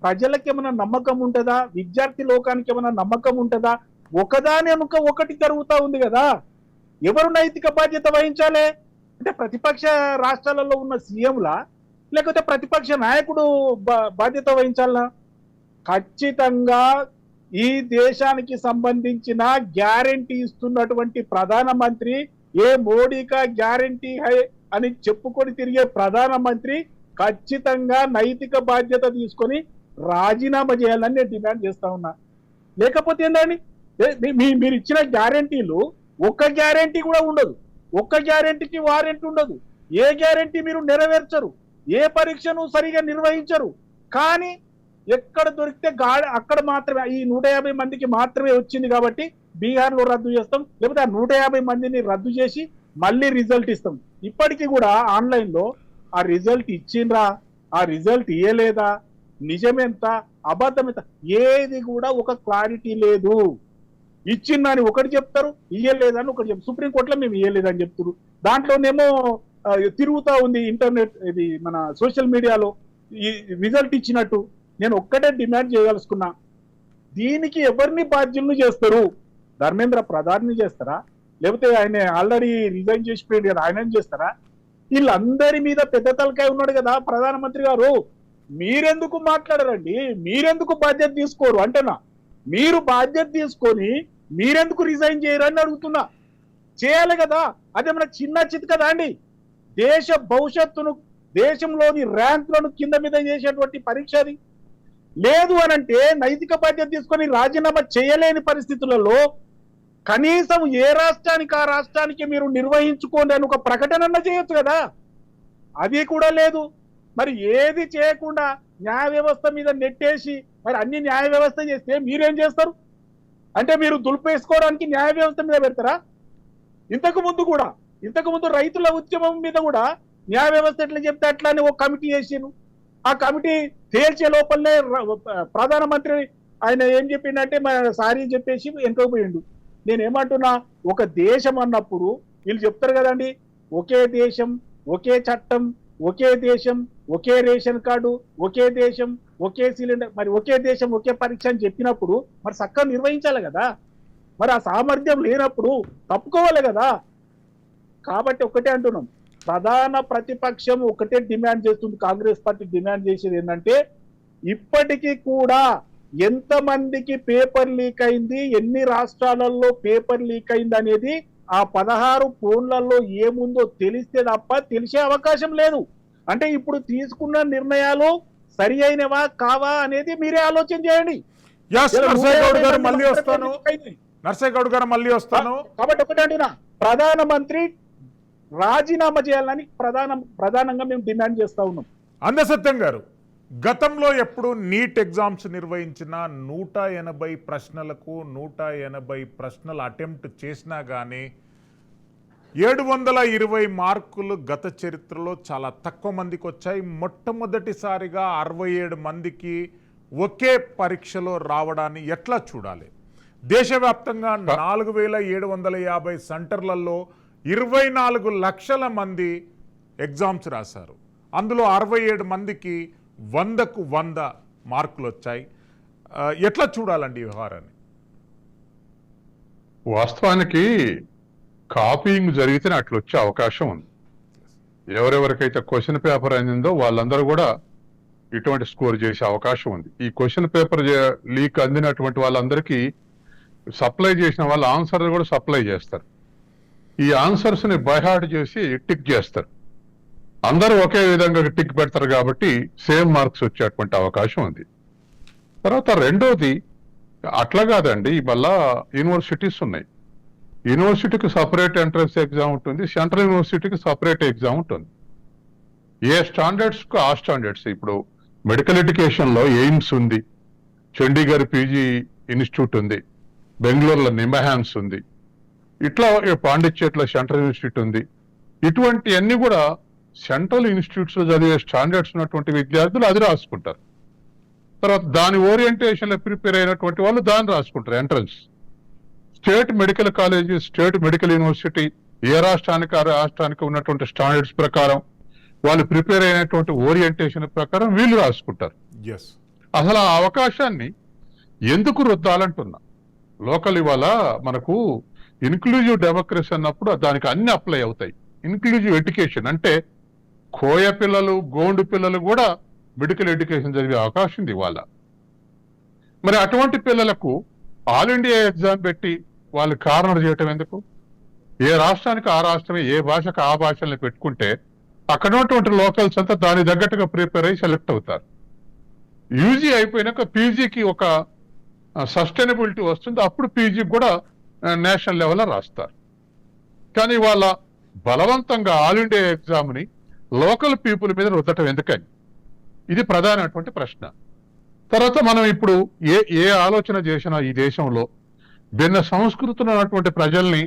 ప్రజలకు ఏమైనా నమ్మకం ఉంటుందా? విద్యార్థి లోకానికి ఏమైనా నమ్మకం ఉంటుందా? ఒకదాని వెనుక ఒకటి జరుగుతూ ఉంది కదా. ఎవరు నైతిక బాధ్యత వహించాలి? అంటే ప్రతిపక్ష రాష్ట్రాలలో ఉన్న సీఎంలా, లేకపోతే ప్రతిపక్ష నాయకుడు బాధ్యత వహించాలా? ఖచ్చితంగా ఈ దేశానికి సంబంధించిన గ్యారెంటీ ఇస్తున్నటువంటి ప్రధానమంత్రి, ఏ మోడీకా గ్యారెంటీ హై అని చెప్పుకొని తిరిగే ప్రధానమంత్రి ఖచ్చితంగా నైతిక బాధ్యత తీసుకొని రాజీనామా చేయాలని నేను డిమాండ్ చేస్తా ఉన్నా. లేకపోతే ఏంటండి, మీరు ఇచ్చిన గ్యారెంటీలు ఒక్క గ్యారెంటీ కూడా ఉండదు, ఒక్క గ్యారెంటీకి వారెంట్ ఉండదు, ఏ గ్యారెంటీ మీరు నెరవేర్చరు, ఏ పరీక్షను సరిగా నిర్వహించరు. కానీ ఎక్కడ దొరికితే అక్కడ మాత్రమే ఈ 150 మందికి మాత్రమే వచ్చింది కాబట్టి బీహార్లో రద్దు చేస్తాం, లేకపోతే ఆ 150 మందిని రద్దు చేసి మళ్ళీ రిజల్ట్ ఇస్తాం. ఇప్పటికీ కూడా ఆన్లైన్లో ఆ రిజల్ట్ ఇచ్చిండ్రా, ఆ రిజల్ట్ ఇయ్యలేదా, నిజమెంత అబద్ధం ఎంత, ఏది కూడా ఒక క్లారిటీ లేదు. ఇచ్చిందని ఒకటి చెప్తారు, ఇయ్యలేదని ఒకటి చెప్తారు. సుప్రీంకోర్టులో మేము ఇయ్యలేదని చెప్తారు, దాంట్లోనేమో తిరుగుతూ ఉంది ఇంటర్నెట్, ఇది మన సోషల్ మీడియాలో ఈ రిజల్ట్ ఇచ్చినట్టు. నేను ఒక్కటే డిమాండ్ చేయదలుచుకున్నా, దీనికి ఎవరిని బాధ్యులను చేస్తారు? ధర్మేంద్ర ప్రధాన్ని చేస్తారా, లేకపోతే ఆయన ఆల్రెడీ రిజైన్ చేసిపోయాడు కదా ఆయన చేస్తారా? వీళ్ళందరి మీద పెద్ద తలకాయ ఉన్నాడు కదా ప్రధానమంత్రి గారు. మీరెందుకు మాట్లాడరండి? మీరెందుకు బాధ్యత తీసుకోరు అంటేనా? మీరు బాధ్యత తీసుకొని మీరెందుకు రిజైన్ చేయరని అడుగుతున్నా. చేయాలి కదా, అదేమన్నా చిన్న చిత్ కదా అండి? దేశ భవిష్యత్తును, దేశంలోని ర్యాంకులను కింద మీద చేసేటువంటి పరీక్ష అది. లేదు అనంటే నైతిక బాధ్యత తీసుకొని రాజీనామా చేయలేని పరిస్థితులలో కనీసం ఏ రాష్ట్రానికి ఆ రాష్ట్రానికి మీరు నిర్వహించుకోండి అని ఒక ప్రకటన చేయొచ్చు కదా. అది కూడా లేదు. మరి ఏది చేయకుండా న్యాయ వ్యవస్థ మీద నెట్టేసి మరి అన్ని న్యాయ వ్యవస్థ చేస్తే మీరేం చేస్తారు? అంటే మీరు దులిపేసుకోవడానికి న్యాయ వ్యవస్థ మీద పెడతారా? ఇంతకు ముందు రైతుల ఉద్యమం మీద కూడా న్యాయ వ్యవస్థ ఎట్లా చెప్తే అట్లానే ఒక కమిటీ వేసిను. ఆ కమిటీ తేల్చే లోపలనే ప్రధానమంత్రి ఆయన ఏం చెప్పిండంటే సారీ చెప్పేసి వెనుకపోయిండు. నేనేమంటున్నా, ఒక దేశం అన్నప్పుడు వీళ్ళు చెప్తారు కదండి, ఒకే దేశం ఒకే చట్టం, ఒకే దేశం ఒకే రేషన్ కార్డు, ఒకే దేశం ఒకే సిలిండర్, మరి ఒకే దేశం ఒకే పరీక్ష అని చెప్పినప్పుడు మరి చక్కగా నిర్వహించాలి కదా. మరి ఆ సామర్థ్యం లేనప్పుడు తప్పుకోవాలి కదా. కాబట్టి ఒకటే అంటున్నాం, ప్రధాన ప్రతిపక్షం ఒకటే డిమాండ్ చేస్తుంది, కాంగ్రెస్ పార్టీ డిమాండ్ చేసేది ఏంటంటే, ఇప్పటికీ కూడా ఎంతమందికి పేపర్ లీక్ అయింది, ఎన్ని రాష్ట్రాలలో పేపర్ లీక్ అయింది అనేది ఆ 16 ఫోన్లలో ఏముందో తెలిస్తే తప్ప తెలిసే అవకాశం లేదు. అంటే ఇప్పుడు తీసుకున్న నిర్ణయాలు సరి అయినవా కావా అనేది మీరే ఆలోచన చేయండి. నర్సయ్య గౌడ్ గారు మళ్ళీ వస్తాను. కాబట్టి ఒకటే అంటున్నా, ప్రధానమంత్రి రాజీనామా చేయాలని ప్రధానంగా మేము డిమాండ్ చేస్తా ఉన్నాం. అందసత్యం గారు, గతంలో ఎప్పుడు నీట్ ఎగ్జామ్స్ నిర్వహించిన 180 ప్రశ్నలకు 180 ప్రశ్నలు అటెంప్ట్ చేసినా కానీ 720 మార్కులు గత చరిత్రలో చాలా తక్కువ మందికి వచ్చాయి. మొట్టమొదటిసారిగా 67 మందికి ఒకే పరీక్షలో రావడాన్ని ఎట్లా చూడాలి? దేశవ్యాప్తంగా 4750 సెంటర్లలో 24 లక్షల మంది ఎగ్జామ్స్ రాశారు. అందులో 67 మందికి 100కు 100 మార్కులు వచ్చాయి. ఎట్లా చూడాలండి ఈ వ్యవహారాన్ని? వాస్తవానికి కాపీయింగ్ జరిగితేనే అట్లా వచ్చే అవకాశం ఉంది. ఎవరెవరికైతే క్వశ్చన్ పేపర్ అందిందో వాళ్ళందరూ కూడా ఇటువంటి స్కోర్ చేసే అవకాశం ఉంది. ఈ క్వశ్చన్ పేపర్ లీక్ అందినటువంటి వాళ్ళందరికీ సప్లై చేసిన వాళ్ళ ఆన్సర్ కూడా సప్లై చేస్తారు. ఈ ఆన్సర్స్ ని బైహార్ట్ చేసి టిక్ చేస్తారు. అందరూ ఒకే విధంగా టిక్ పెడతారు కాబట్టి సేమ్ మార్క్స్ వచ్చేటువంటి అవకాశం ఉంది. తర్వాత రెండోది అట్లా కాదండి, మళ్ళా యూనివర్సిటీస్ ఉన్నాయి. యూనివర్సిటీకి సపరేట్ ఎంట్రన్స్ ఎగ్జామ్ ఉంటుంది, సెంట్రల్ యూనివర్సిటీకి సపరేట్ ఎగ్జామ్ ఉంటుంది. ఏ స్టాండర్డ్స్ కు ఆ స్టాండర్డ్స్. ఇప్పుడు మెడికల్ ఎడ్యుకేషన్ లో ఎయిమ్స్ ఉంది, చండీగఢ్ పీజీ ఇన్స్టిట్యూట్ ఉంది, బెంగళూరులో నిమహాన్స్ ఉంది, ఇట్లా పాండిచ్చేరిలో సెంట్రల్ ఇన్స్టిట్యూట్ ఉంది. ఇటువంటి అన్ని కూడా సెంట్రల్ ఇన్స్టిట్యూట్స్ లో చదివే స్టాండర్డ్స్ ఉన్నటువంటి విద్యార్థులు అది రాసుకుంటారు. తర్వాత దాని ఓరియంటేషన్ లో ప్రిపేర్ అయినటువంటి వాళ్ళు దాన్ని రాసుకుంటారు entrance. State medical college, state medical university ఏ రాష్ట్రానికి ఆ రాష్ట్రానికి ఉన్నటువంటి స్టాండర్డ్స్ ప్రకారం వాళ్ళు ప్రిపేర్ అయినటువంటి ఓరియంటేషన్ ప్రకారం వీళ్ళు రాసుకుంటారు. అసలు ఆ అవకాశాన్ని ఎందుకు రుద్దాలంటున్నా. లోకల్ ఇవాళ మనకు ఇన్క్లూజివ్ డెమోక్రసీ అన్నప్పుడు దానికి అన్ని అప్లై అవుతాయి. ఇన్క్లూజివ్ ఎడ్యుకేషన్ అంటే కోయ పిల్లలు, గోండు పిల్లలు కూడా మెడికల్ ఎడ్యుకేషన్ జరిగే అవకాశం ఉంది ఇవాళ. మరి అటువంటి పిల్లలకు ఆల్ ఇండియా ఎగ్జామ్ పెట్టి వాళ్ళు కార్నర్ చేయటం ఎందుకు? ఏ రాష్ట్రానికి ఆ రాష్ట్రమే, ఏ భాషకు ఆ భాషల్ని పెట్టుకుంటే అక్కడ ఉన్నటువంటి లోకల్స్ అంతా దాని తగ్గట్టుగా ప్రిపేర్ అయ్యి సెలెక్ట్ అవుతారు. యూజీ అయిపోయినాక పీజీకి ఒక సస్టైనబిలిటీ వస్తుంది, అప్పుడు పీజీకి కూడా నేషనల్ లెవెల్లో రాస్తారు. కానీ వాళ్ళ బలవంతంగా ఆల్ ఇండియా ఎగ్జామ్ ని లోకల్ పీపుల్ మీద రుద్దటం ఎందుకని? ఇది ప్రధానమైనటువంటి ప్రశ్న. తర్వాత మనం ఇప్పుడు ఏ ఆలోచన చేసినా ఈ దేశంలో భిన్న సంస్కృతులు ఉన్నటువంటి ప్రజల్ని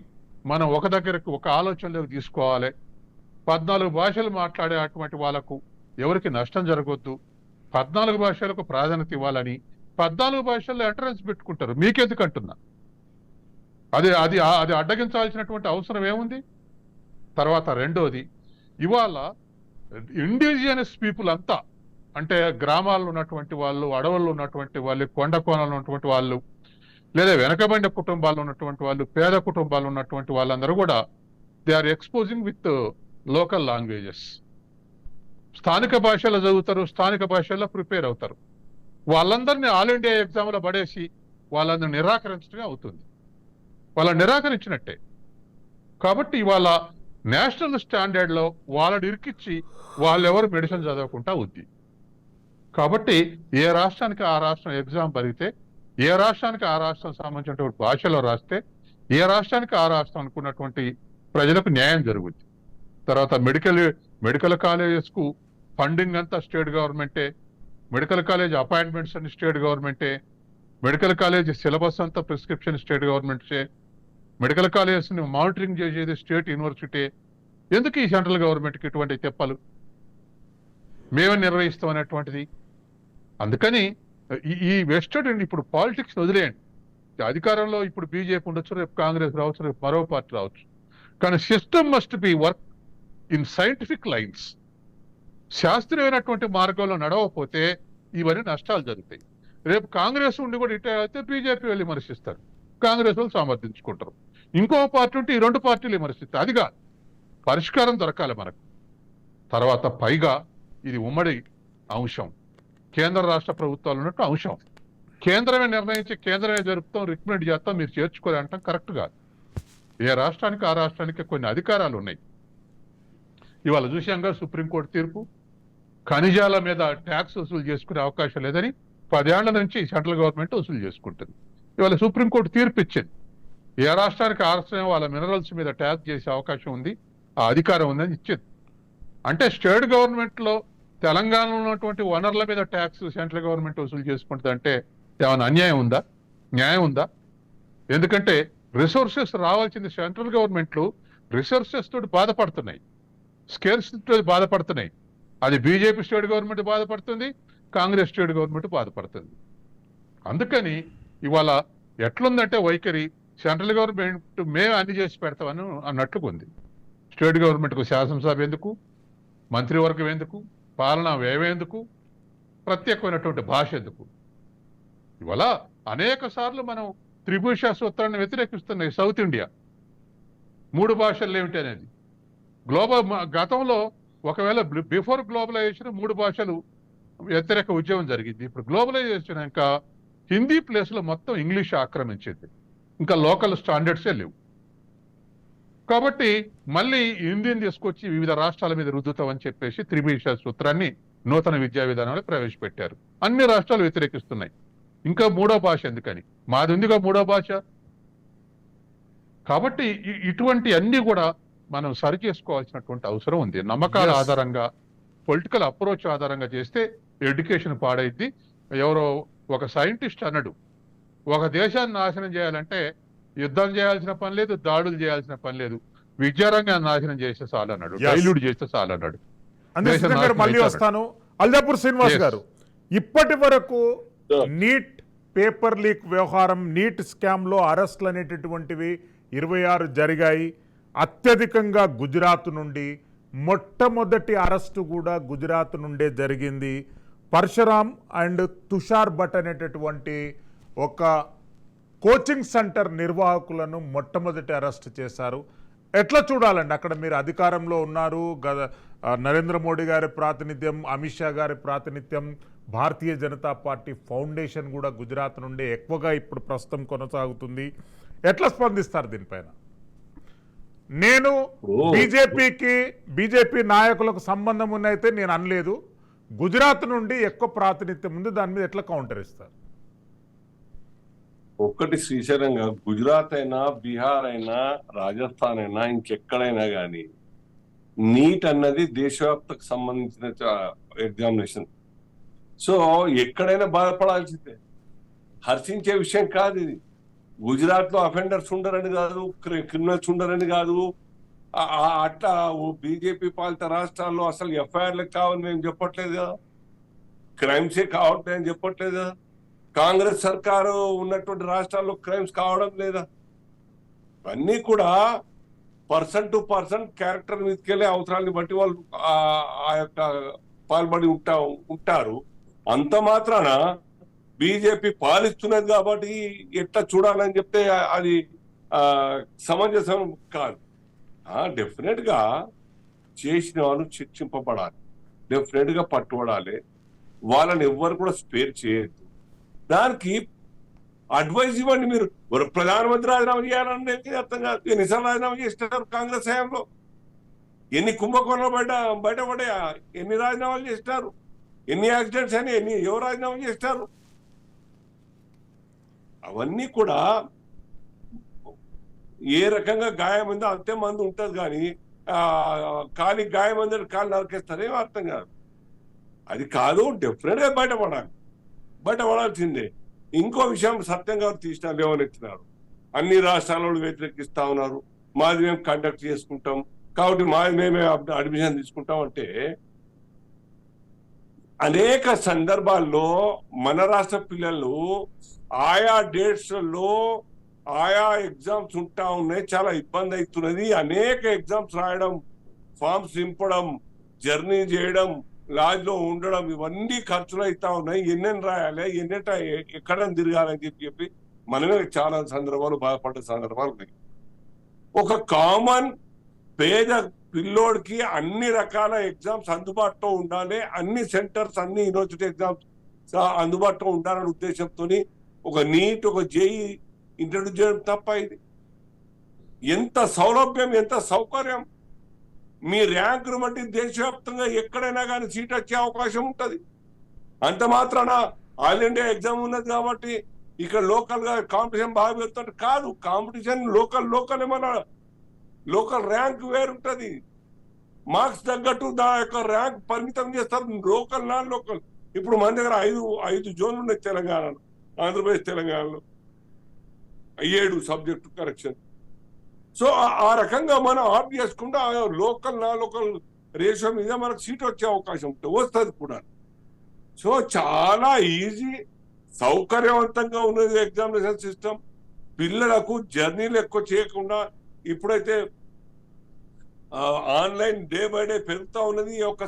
మనం ఒక దగ్గరకు ఒక ఆలోచనలోకి తీసుకోవాలి. 14 భాషలు మాట్లాడే అటువంటి వాళ్ళకు ఎవరికి నష్టం జరగొద్దు, 14 భాషలకు ప్రాధాన్యత ఇవ్వాలని 14 భాషల్లో ఎంట్రన్స్ పెట్టుకుంటారు. మీకెందుకు అంటున్నా? అది అది అది అడ్డగించాల్సినటువంటి అవసరం ఏముంది? తర్వాత రెండోది, ఇవాళ ఇండిజినస్ పీపుల్ అంతా అంటే గ్రామాల్లో ఉన్నటువంటి వాళ్ళు, అడవుల్లో ఉన్నటువంటి వాళ్ళు, కొండ కోణాల్లో ఉన్నటువంటి వాళ్ళు, లేదా వెనకబడిన కుటుంబాల్లో ఉన్నటువంటి వాళ్ళు, పేద కుటుంబాల్లో ఉన్నటువంటి వాళ్ళందరూ కూడా they are exposing with local languages. స్థానిక భాషలో చదువుతారు, స్థానిక భాషల్లో ప్రిపేర్ అవుతారు. వాళ్ళందరినీ ఆల్ ఇండియా ఎగ్జామ్ లో పడేసి వాళ్ళందరూ నిరాకరించడమే అవుతుంది. వాళ్ళని నిరాకరించినట్టే. కాబట్టి ఇవాళ నేషనల్ స్టాండర్డ్ లో వాళ్ళని ఇరికిచ్చి వాళ్ళెవరు మెడిసిన్ చదవకుండా ఉంది. కాబట్టి ఏ రాష్ట్రానికి ఆ రాష్ట్రం ఎగ్జామ్ జరిగితే, ఏ రాష్ట్రానికి ఆ రాష్ట్రం సంబంధించినటువంటి భాషలో రాస్తే ఏ రాష్ట్రానికి ఆ రాష్ట్రం అనుకున్నటువంటి ప్రజలకు న్యాయం జరుగుద్ది. తర్వాత మెడికల్ కాలేజెస్ కు ఫండింగ్ అంతా స్టేట్ గవర్నమెంటే, మెడికల్ కాలేజ్ అపాయింట్మెంట్స్ అన్ని స్టేట్ గవర్నమెంటే, మెడికల్ కాలేజ్ సిలబస్ అంతా ప్రిస్క్రిప్షన్ స్టేట్ గవర్నమెంట్సే, మెడికల్ కాలేజెస్ ని మానిటరింగ్ చేసేది స్టేట్ యూనివర్సిటీ. ఎందుకు ఈ సెంట్రల్ గవర్నమెంట్కి ఇటువంటి తెప్పలు? మేమే నిర్వహిస్తాం అనేటువంటిది. అందుకని ఈ వెస్టెడ్ ఇప్పుడు పాలిటిక్స్ వదిలేయండి. అధికారంలో ఇప్పుడు బీజేపీ ఉండొచ్చు, రేపు కాంగ్రెస్ రావచ్చు, రేపు మరో పార్టీ రావచ్చు. కానీ system must be work in scientific lines. శాస్త్రీయమైనటువంటి మార్గంలో నడవకపోతే ఇవన్నీ నష్టాలు జరుగుతాయి. రేపు కాంగ్రెస్ ఉండి కూడా ఇటే అయితే బీజేపీ వెళ్ళి విమర్శిస్తారు, కాంగ్రెస్ వాళ్ళు సమర్థించుకుంటారు. ఇంకో పార్టీ ఉంటే ఈ 2 పార్టీలు విమర్శిస్తారు. అది కాదు, పరిష్కారం దొరకాలి మనకు. తర్వాత పైగా ఇది ఉమ్మడి అంశం, కేంద్ర రాష్ట్ర ప్రభుత్వాలు ఉన్నట్టు అంశం. కేంద్రమే నిర్ణయించి కేంద్రమే జరుపుతాం, రికమెండ్ చేస్తాం, మీరు చేర్చుకోవాలి అంటాం కరెక్ట్ కాదు. ఏ రాష్ట్రానికి ఆ రాష్ట్రానికి కొన్ని అధికారాలు ఉన్నాయి. ఇవాళ చూసాంగా సుప్రీంకోర్టు తీర్పు, ఖనిజాల మీద ట్యాక్స్ వసూలు చేసుకునే అవకాశం లేదని 10 ఏళ్ల నుంచి సెంట్రల్ గవర్నమెంట్ వసూలు చేసుకుంటుంది. ఇవాళ సుప్రీంకోర్టు తీర్పు ఇచ్చింది, ఏ రాష్ట్రానికి ఆ రాష్ట్రం వాళ్ళ మినరల్స్ మీద ట్యాక్స్ చేసే అవకాశం ఉంది, ఆ అధికారం ఉందని ఇచ్చింది. అంటే స్టేట్ గవర్నమెంట్ లో తెలంగాణలో ఉన్నటువంటి వనరుల మీద ట్యాక్స్ సెంట్రల్ గవర్నమెంట్ వసూలు చేసుకుంటుంది అంటే ఏమైనా అన్యాయం ఉందా? న్యాయం ఉందా? ఎందుకంటే రిసోర్సెస్ రావాల్సింది సెంట్రల్ గవర్నమెంట్లు రిసోర్సెస్ తోటి బాధపడుతున్నాయి, స్కేర్సిటీతో బాధపడుతున్నాయి. అది బీజేపీ స్టేట్ గవర్నమెంట్ బాధపడుతుంది, కాంగ్రెస్ స్టేట్ గవర్నమెంట్ బాధపడుతుంది. అందుకని ఇవాళ ఎట్లుందంటే వైఖరి, సెంట్రల్ గవర్నమెంట్ మేము అన్ని చేసి పెడతామని అన్నట్లుగా ఉంది. స్టేట్ గవర్నమెంట్కు శాసనసభ ఎందుకు, మంత్రివర్గం ఎందుకు, పాలనా వ్యయం ఎందుకు, ప్రత్యేకమైనటువంటి భాష ఎందుకు? ఇవాళ అనేక సార్లు మనం త్రిభుష సూత్రాన్ని వ్యతిరేకిస్తున్నాయి. సౌత్ ఇండియా 3 భాషలు ఏమిటి అనేది గ్లోబల్ గతంలో ఒకవేళ బిఫోర్ గ్లోబలైజేషన్ 3 భాషలు వ్యతిరేక ఉద్యమం జరిగింది. ఇప్పుడు గ్లోబలైజేషన్ ఇంకా హిందీ ప్లేస్ లో మొత్తం ఇంగ్లీష్ ఆక్రమించింది, ఇంకా లోకల్ స్టాండర్డ్సే లేవు. కాబట్టి మళ్ళీ హిందీని తీసుకొచ్చి వివిధ రాష్ట్రాల మీద రుద్దుతామని చెప్పేసి త్రిభుష సూత్రాన్ని నూతన విద్యా విధానంలో ప్రవేశపెట్టారు. అన్ని రాష్ట్రాలు వ్యతిరేకిస్తున్నాయి. ఇంకా 3వ భాష ఎందుకని? మాది ఉందిగా 3వ భాష. కాబట్టి ఇటువంటి అన్ని కూడా మనం సరి చేసుకోవాల్సినటువంటి అవసరం ఉంది. నమ్మకాల ఆధారంగా, పొలిటికల్ అప్రోచ్ ఆధారంగా చేస్తే ఎడ్యుకేషన్ పాడైద్ది. ఎవరో ఒక సైంటిస్ట్ అన్నాడు, ఒక దేశాన్ని నాశనం చేయాలంటే యుద్ధం చేయాల్సిన పని లేదు, దాడులు చేయాల్సిన పని లేదు, విద్యారంగాన్ని నాశనం చేస్తే చాలు అన్నాడు, డైల్యూట్ చేస్తే చాలు అన్నాడు. మళ్ళీ వస్తాను. అల్దాపూర్ శ్రీనివాస్ గారు, ఇప్పటి వరకు నీట్ పేపర్ లీక్ వ్యవహారం, నీట్ స్కామ్ లో అరెస్టులు అనేటటువంటివి 26 జరిగాయి. అత్యధికంగా గుజరాత్ నుండి, మొట్టమొదటి అరెస్టు కూడా గుజరాత్ నుండే జరిగింది. పరశురామ్ అండ్ తుషార్ భట్ అనేటటువంటి ఒక కోచింగ్ సెంటర్ నిర్వాహకులను మొట్టమొదటి అరెస్ట్ చేశారు. ఎట్లా చూడాలండి? అక్కడ మీరు అధికారంలో ఉన్నారు, నరేంద్ర మోడీ గారి ప్రాతినిధ్యం, అమిత్ షా గారి ప్రాతినిధ్యం, భారతీయ జనతా పార్టీ ఫౌండేషన్ కూడా గుజరాత్ నుండి ఎక్కువగా ఇప్పుడు ప్రస్తుతం కొనసాగుతుంది. ఎట్లా స్పందిస్తారు దీనిపైన? నేను బీజేపీ నాయకులకు సంబంధం ఉన్నైతే నేను అనలేదు, గుజరాత్ నుండి ఎక్కువ ప్రాతినిధ్యం ఉంది, దాని మీద ఎట్లా కౌంటర్ ఇస్తారు? ఒక్కటి శ్రీశైలంగా, గుజరాత్ అయినా, బీహార్ అయినా, రాజస్థాన్ అయినా, ఇంకెక్కడైనా కానీ నీట్ అన్నది దేశవ్యాప్తకు సంబంధించిన ఎగ్జామినేషన్. సో ఎక్కడైనా బాధపడాల్సిందే, హర్షించే విషయం కాదు ఇది. గుజరాత్ లో అఫెండర్స్ ఉండరని కాదు, క్రిమినల్స్ ఉండరని కాదు, అట్లా బీజేపీ పాలిత రాష్ట్రాల్లో అసలు ఎఫ్ఐఆర్లకు కావాలని మేము చెప్పట్లేదు కదా, క్రైమ్సే కావట్లేదని చెప్పట్లేదు కదా. కాంగ్రెస్ సర్కారు ఉన్నటువంటి రాష్ట్రాల్లో క్రైమ్స్ కావడం లేదా? అన్నీ కూడా పర్సన్ టు పర్సన్ క్యారెక్టర్ మీదకెళ్ళే అవసరాన్ని బట్టి వాళ్ళు ఆ యొక్క పాల్పడి ఉంటారు. అంత మాత్రాన బీజేపీ పాలిస్తున్నది కాబట్టి ఎట్లా చూడాలని చెప్తే అది సమంజసం కాదు. డెఫినెట్ గా చేసిన వాళ్ళు శిక్షింపబడాలి, డెఫినెట్ గా పట్టుబడాలి, వాళ్ళని ఎవ్వరు కూడా స్పేర్ చేయొద్దు. దానికి అడ్వైజ్ ఇవ్వండి. మీరు ప్రధానమంత్రి రాజీనామా చేయాలని అర్థం కాదు. ఎన్నిసార్లు రాజీనామా చేసినారు కాంగ్రెస్ హయాంలో? ఎన్ని కుంభకోణాలు బయటపడ్డా? ఎన్ని రాజీనామాలు చేసినారు? ఎన్ని యాక్సిడెంట్స్ అని ఎవరు రాజీనామా చేస్తారు? అవన్నీ కూడా ఏ రకంగా గాయమైందో అంతే మంది ఉంటుంది, కానీ కాలి గాయమైందని కాలు నరికేస్తారేమో అర్థం కాదు. అది కాదు, డెఫినెట్ గా బయటపడాల్సిందే. ఇంకో విషయం సత్యం గారు తీసిన లేవనెత్తినారు, అన్ని రాష్ట్రాలలో వ్యతిరేకిస్తా ఉన్నారు, మాది మేము కండక్ట్ చేసుకుంటాం కాబట్టి మాది మేమే అడ్మిషన్ తీసుకుంటాం అంటే, అనేక సందర్భాల్లో మన రాష్ట్ర పిల్లలు ఆయా డేట్స్లలో ఆయా ఎగ్జామ్స్ ఉంటా ఉన్నాయి, చాలా ఇబ్బంది అవుతున్నది. అనేక ఎగ్జామ్స్ రాయడం, ఫామ్స్ నింపడం, జర్నీ చేయడం, లాజ్ లో ఉండడం, ఇవన్నీ ఖర్చులు అవుతా ఉన్నాయి. ఎన్నెన్ని రాయాలి, ఎక్కడ తిరగాలని చెప్పి మనమే చాలా సందర్భాలు బాధపడ్డ సందర్భాలు ఉన్నాయి. ఒక కామన్ పేద పిల్లోడికి అన్ని రకాల ఎగ్జామ్స్ అందుబాటులో ఉండాలి, అన్ని సెంటర్స్, అన్ని యూనివర్సిటీ ఎగ్జామ్స్ అందుబాటులో ఉండాలనే ఉద్దేశంతో ఒక నీట్, ఒక జేఈ ఇంట్రడ్యూస్ చేయడం తప్ప ఇది? ఎంత సౌలభ్యం, ఎంత సౌకర్యం! మీ ర్యాంకును బట్టి దేశవ్యాప్తంగా ఎక్కడైనా కానీ సీట్ వచ్చే అవకాశం ఉంటుంది. అంత మాత్రాన ఆల్ ఇండియా ఎగ్జామ్ ఉన్నది కాబట్టి ఇక్కడ లోకల్ గా కాంపిటీషన్ బాగా పెడుతుంటే కాదు. కాంపిటీషన్ లోకల్ ఏమన్నా లోకల్ ర్యాంక్ వేరుంటది, మార్క్స్ తగ్గట్టు దాని యొక్క ర్యాంక్ పరిమితం చేస్తారు. Local non local. ఇప్పుడు మన దగ్గర ఐదు జోన్లు ఉన్నాయి తెలంగాణలో, ఆంధ్రప్రదేశ్ తెలంగాణలో 7 సబ్జెక్టు కరెక్షన్. సో ఆ రకంగా మనం ఆప్ చేసుకుంటే ఆ లోకల్ నా లోకల్ రేషియో మీద మనకు సీట్ వచ్చే అవకాశం ఉంటుంది, వస్తుంది కూడా. సో చాలా ఈజీ, సౌకర్యవంతంగా ఉన్నది ఎగ్జామినేషన్ సిస్టమ్. పిల్లలకు జర్నీలు ఎక్కువ చేయకుండా ఇప్పుడైతే ఆన్లైన్ డే బై డే పెరుగుతూ ఉన్నది. ఈ యొక్క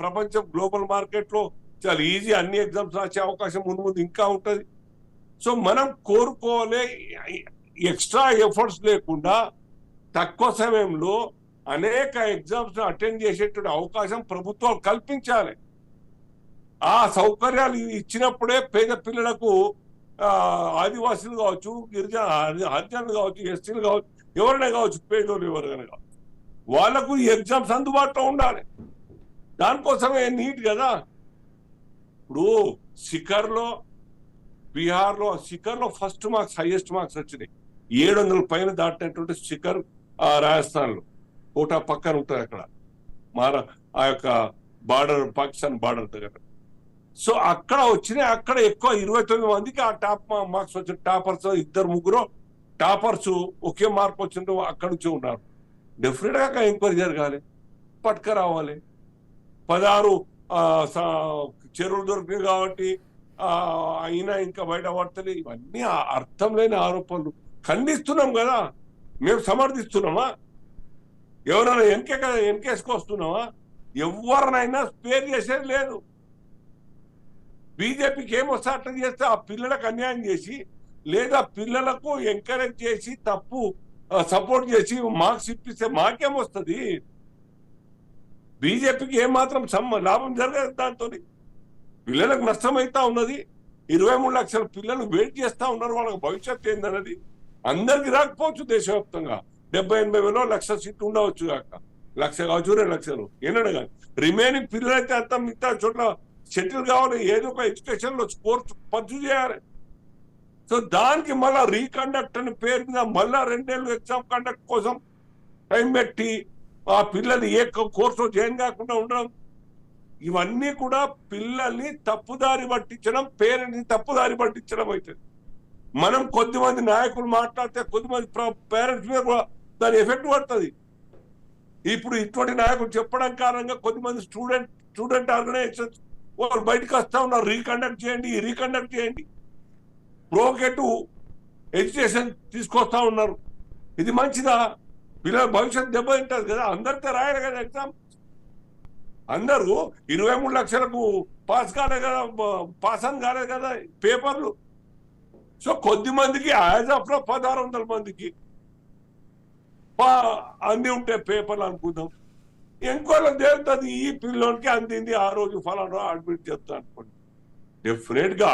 ప్రపంచం గ్లోబల్ మార్కెట్ లో చాలా ఈజీ అన్ని ఎగ్జామ్స్ రాసే అవకాశం ముందు ముందు ఇంకా ఉంటుంది. సో మనం కోరుకోలే ఎక్స్ట్రా ఎఫర్ట్స్ లేకుండా తక్కువ సమయంలో అనేక ఎగ్జామ్స్ అటెండ్ చేసేటువంటి అవకాశం ప్రభుత్వాలు కల్పించాలి. ఆ సౌకర్యాలు ఇచ్చినప్పుడే పేద పిల్లలకు ఆదివాసీలు కావచ్చు, గిరిజన హరిజనులు కావచ్చు, ఎస్టీలు కావచ్చు, ఎవరైనా కావచ్చు, పేదోళ్ళు ఎవరైనా కావచ్చు, వాళ్లకు ఈ ఎగ్జామ్స్ అందుబాటులో ఉండాలి. దానికోసమే నీట్ కదా. ఇప్పుడు శిఖర్లో బీహార్లో శిఖర్లో ఫస్ట్ మార్క్స్ హైయెస్ట్ మార్క్స్ వచ్చినాయి. 700 పైన దాటినటువంటి శిఖర్ రాజస్థాన్లో కోటా పక్కన ఉంటుంది అక్కడ ఆ యొక్క బార్డర్, పాకిస్తాన్ బార్డర్ దగ్గర. సో అక్కడ వచ్చినాయి. అక్కడ ఎక్కువ 29 మందికి ఆ టాప్ మార్క్స్ వచ్చిన టాపర్స్ 2-3 టాపర్స్ ఒకే మార్క్ వచ్చిన అక్కడి నుంచి ఉన్నారు. డెఫినెట్ గా ఎంక్వైరీ జరగాలి, పట్టుక రావాలి. 16 చెరువులు దొరికినాయి కాబట్టి అయినా ఇంకా బయట పడతలే. ఇవన్నీ అర్థం లేని ఆరోపణలు. ఖండిస్తున్నాం కదా, మేము సమర్థిస్తున్నామా? ఎవరైనా వెనకేసుకొస్తున్నామా? ఎవరినైనా స్పేర్ చేసేది లేదు. బీజేపీకి ఏమొస్తే అట్లా చేస్తే ఆ పిల్లలకు అన్యాయం చేసి, లేదా పిల్లలకు ఎంకరేజ్ చేసి తప్పు సపోర్ట్ చేసి మార్క్స్ ఇప్పిస్తే మాకేమొస్తుంది? బీజేపీకి ఏమాత్రం లాభం జరగదు దాంతో. పిల్లలకు నష్టం అవుతా ఉన్నది. 23 లక్షల పిల్లలు వెయిట్ చేస్తా ఉన్నారు, వాళ్ళకి భవిష్యత్తు ఏందన్నది. అందరికి రాకపోవచ్చు దేశవ్యాప్తంగా. 70-80 వేలో 1,00,000 సీట్లు ఉండవచ్చు కాక, 1,00,000 కావచ్చు, 2 లక్షలు ఏనాడు కానీ. రిమైనింగ్ పిల్లలైతే అంతా మిగతా చోట్ల సెటిల్ కావాలి, ఏదో ఒక ఎడ్యుకేషన్ లో కోర్సు పర్చు చేయాలి. సో దానికి మళ్ళా రీకండక్ట్ అని పేరు మీద మళ్ళా 2 ఏళ్ళు ఎగ్జామ్ కండక్ట్ కోసం టైం పెట్టి ఆ పిల్లలు ఏ కోర్సు జాయిన్ కాకుండా ఉండడం, ఇవన్నీ కూడా పిల్లల్ని తప్పుదారి పట్టించడం, పేరెంట్ని తప్పుదారి పట్టించడం అవుతుంది. మనం కొద్దిమంది నాయకులు మాట్లాడితే కొద్దిమంది పేరెంట్స్ మీద దాని ఎఫెక్ట్ పడుతుంది. ఇప్పుడు ఇటువంటి నాయకులు చెప్పడం కారణంగా కొద్దిమంది స్టూడెంట్ ఆర్గనైజేషన్స్ వాళ్ళు బయటకు వస్తా ఉన్నారు, రీకండక్ట్ చేయండి, ప్రోకేటివ్ ఎడ్యుకేషన్ తీసుకొస్తా ఉన్నారు. ఇది మంచిదా? పిల్లల భవిష్యత్తు దెబ్బతింటది కదా. అందరితో రాయాలి కదా ఎగ్జామ్. అందరూ 23 లక్షలకు పాస్ కాలేదు కదా, పాస్ అని కాలేదు కదా పేపర్లు. సో కొద్ది మందికి యాజ్ ఆఫ్ 1600 మందికి అంది ఉంటే పేపర్లు అనుకుందాం. ఎంక్వైరీలో తేలుతుంది ఈ పిల్లోనికి అందింది, ఆ రోజు ఫలానా అడ్మిట్ చేస్తా అనుకోండి. డెఫినెట్ గా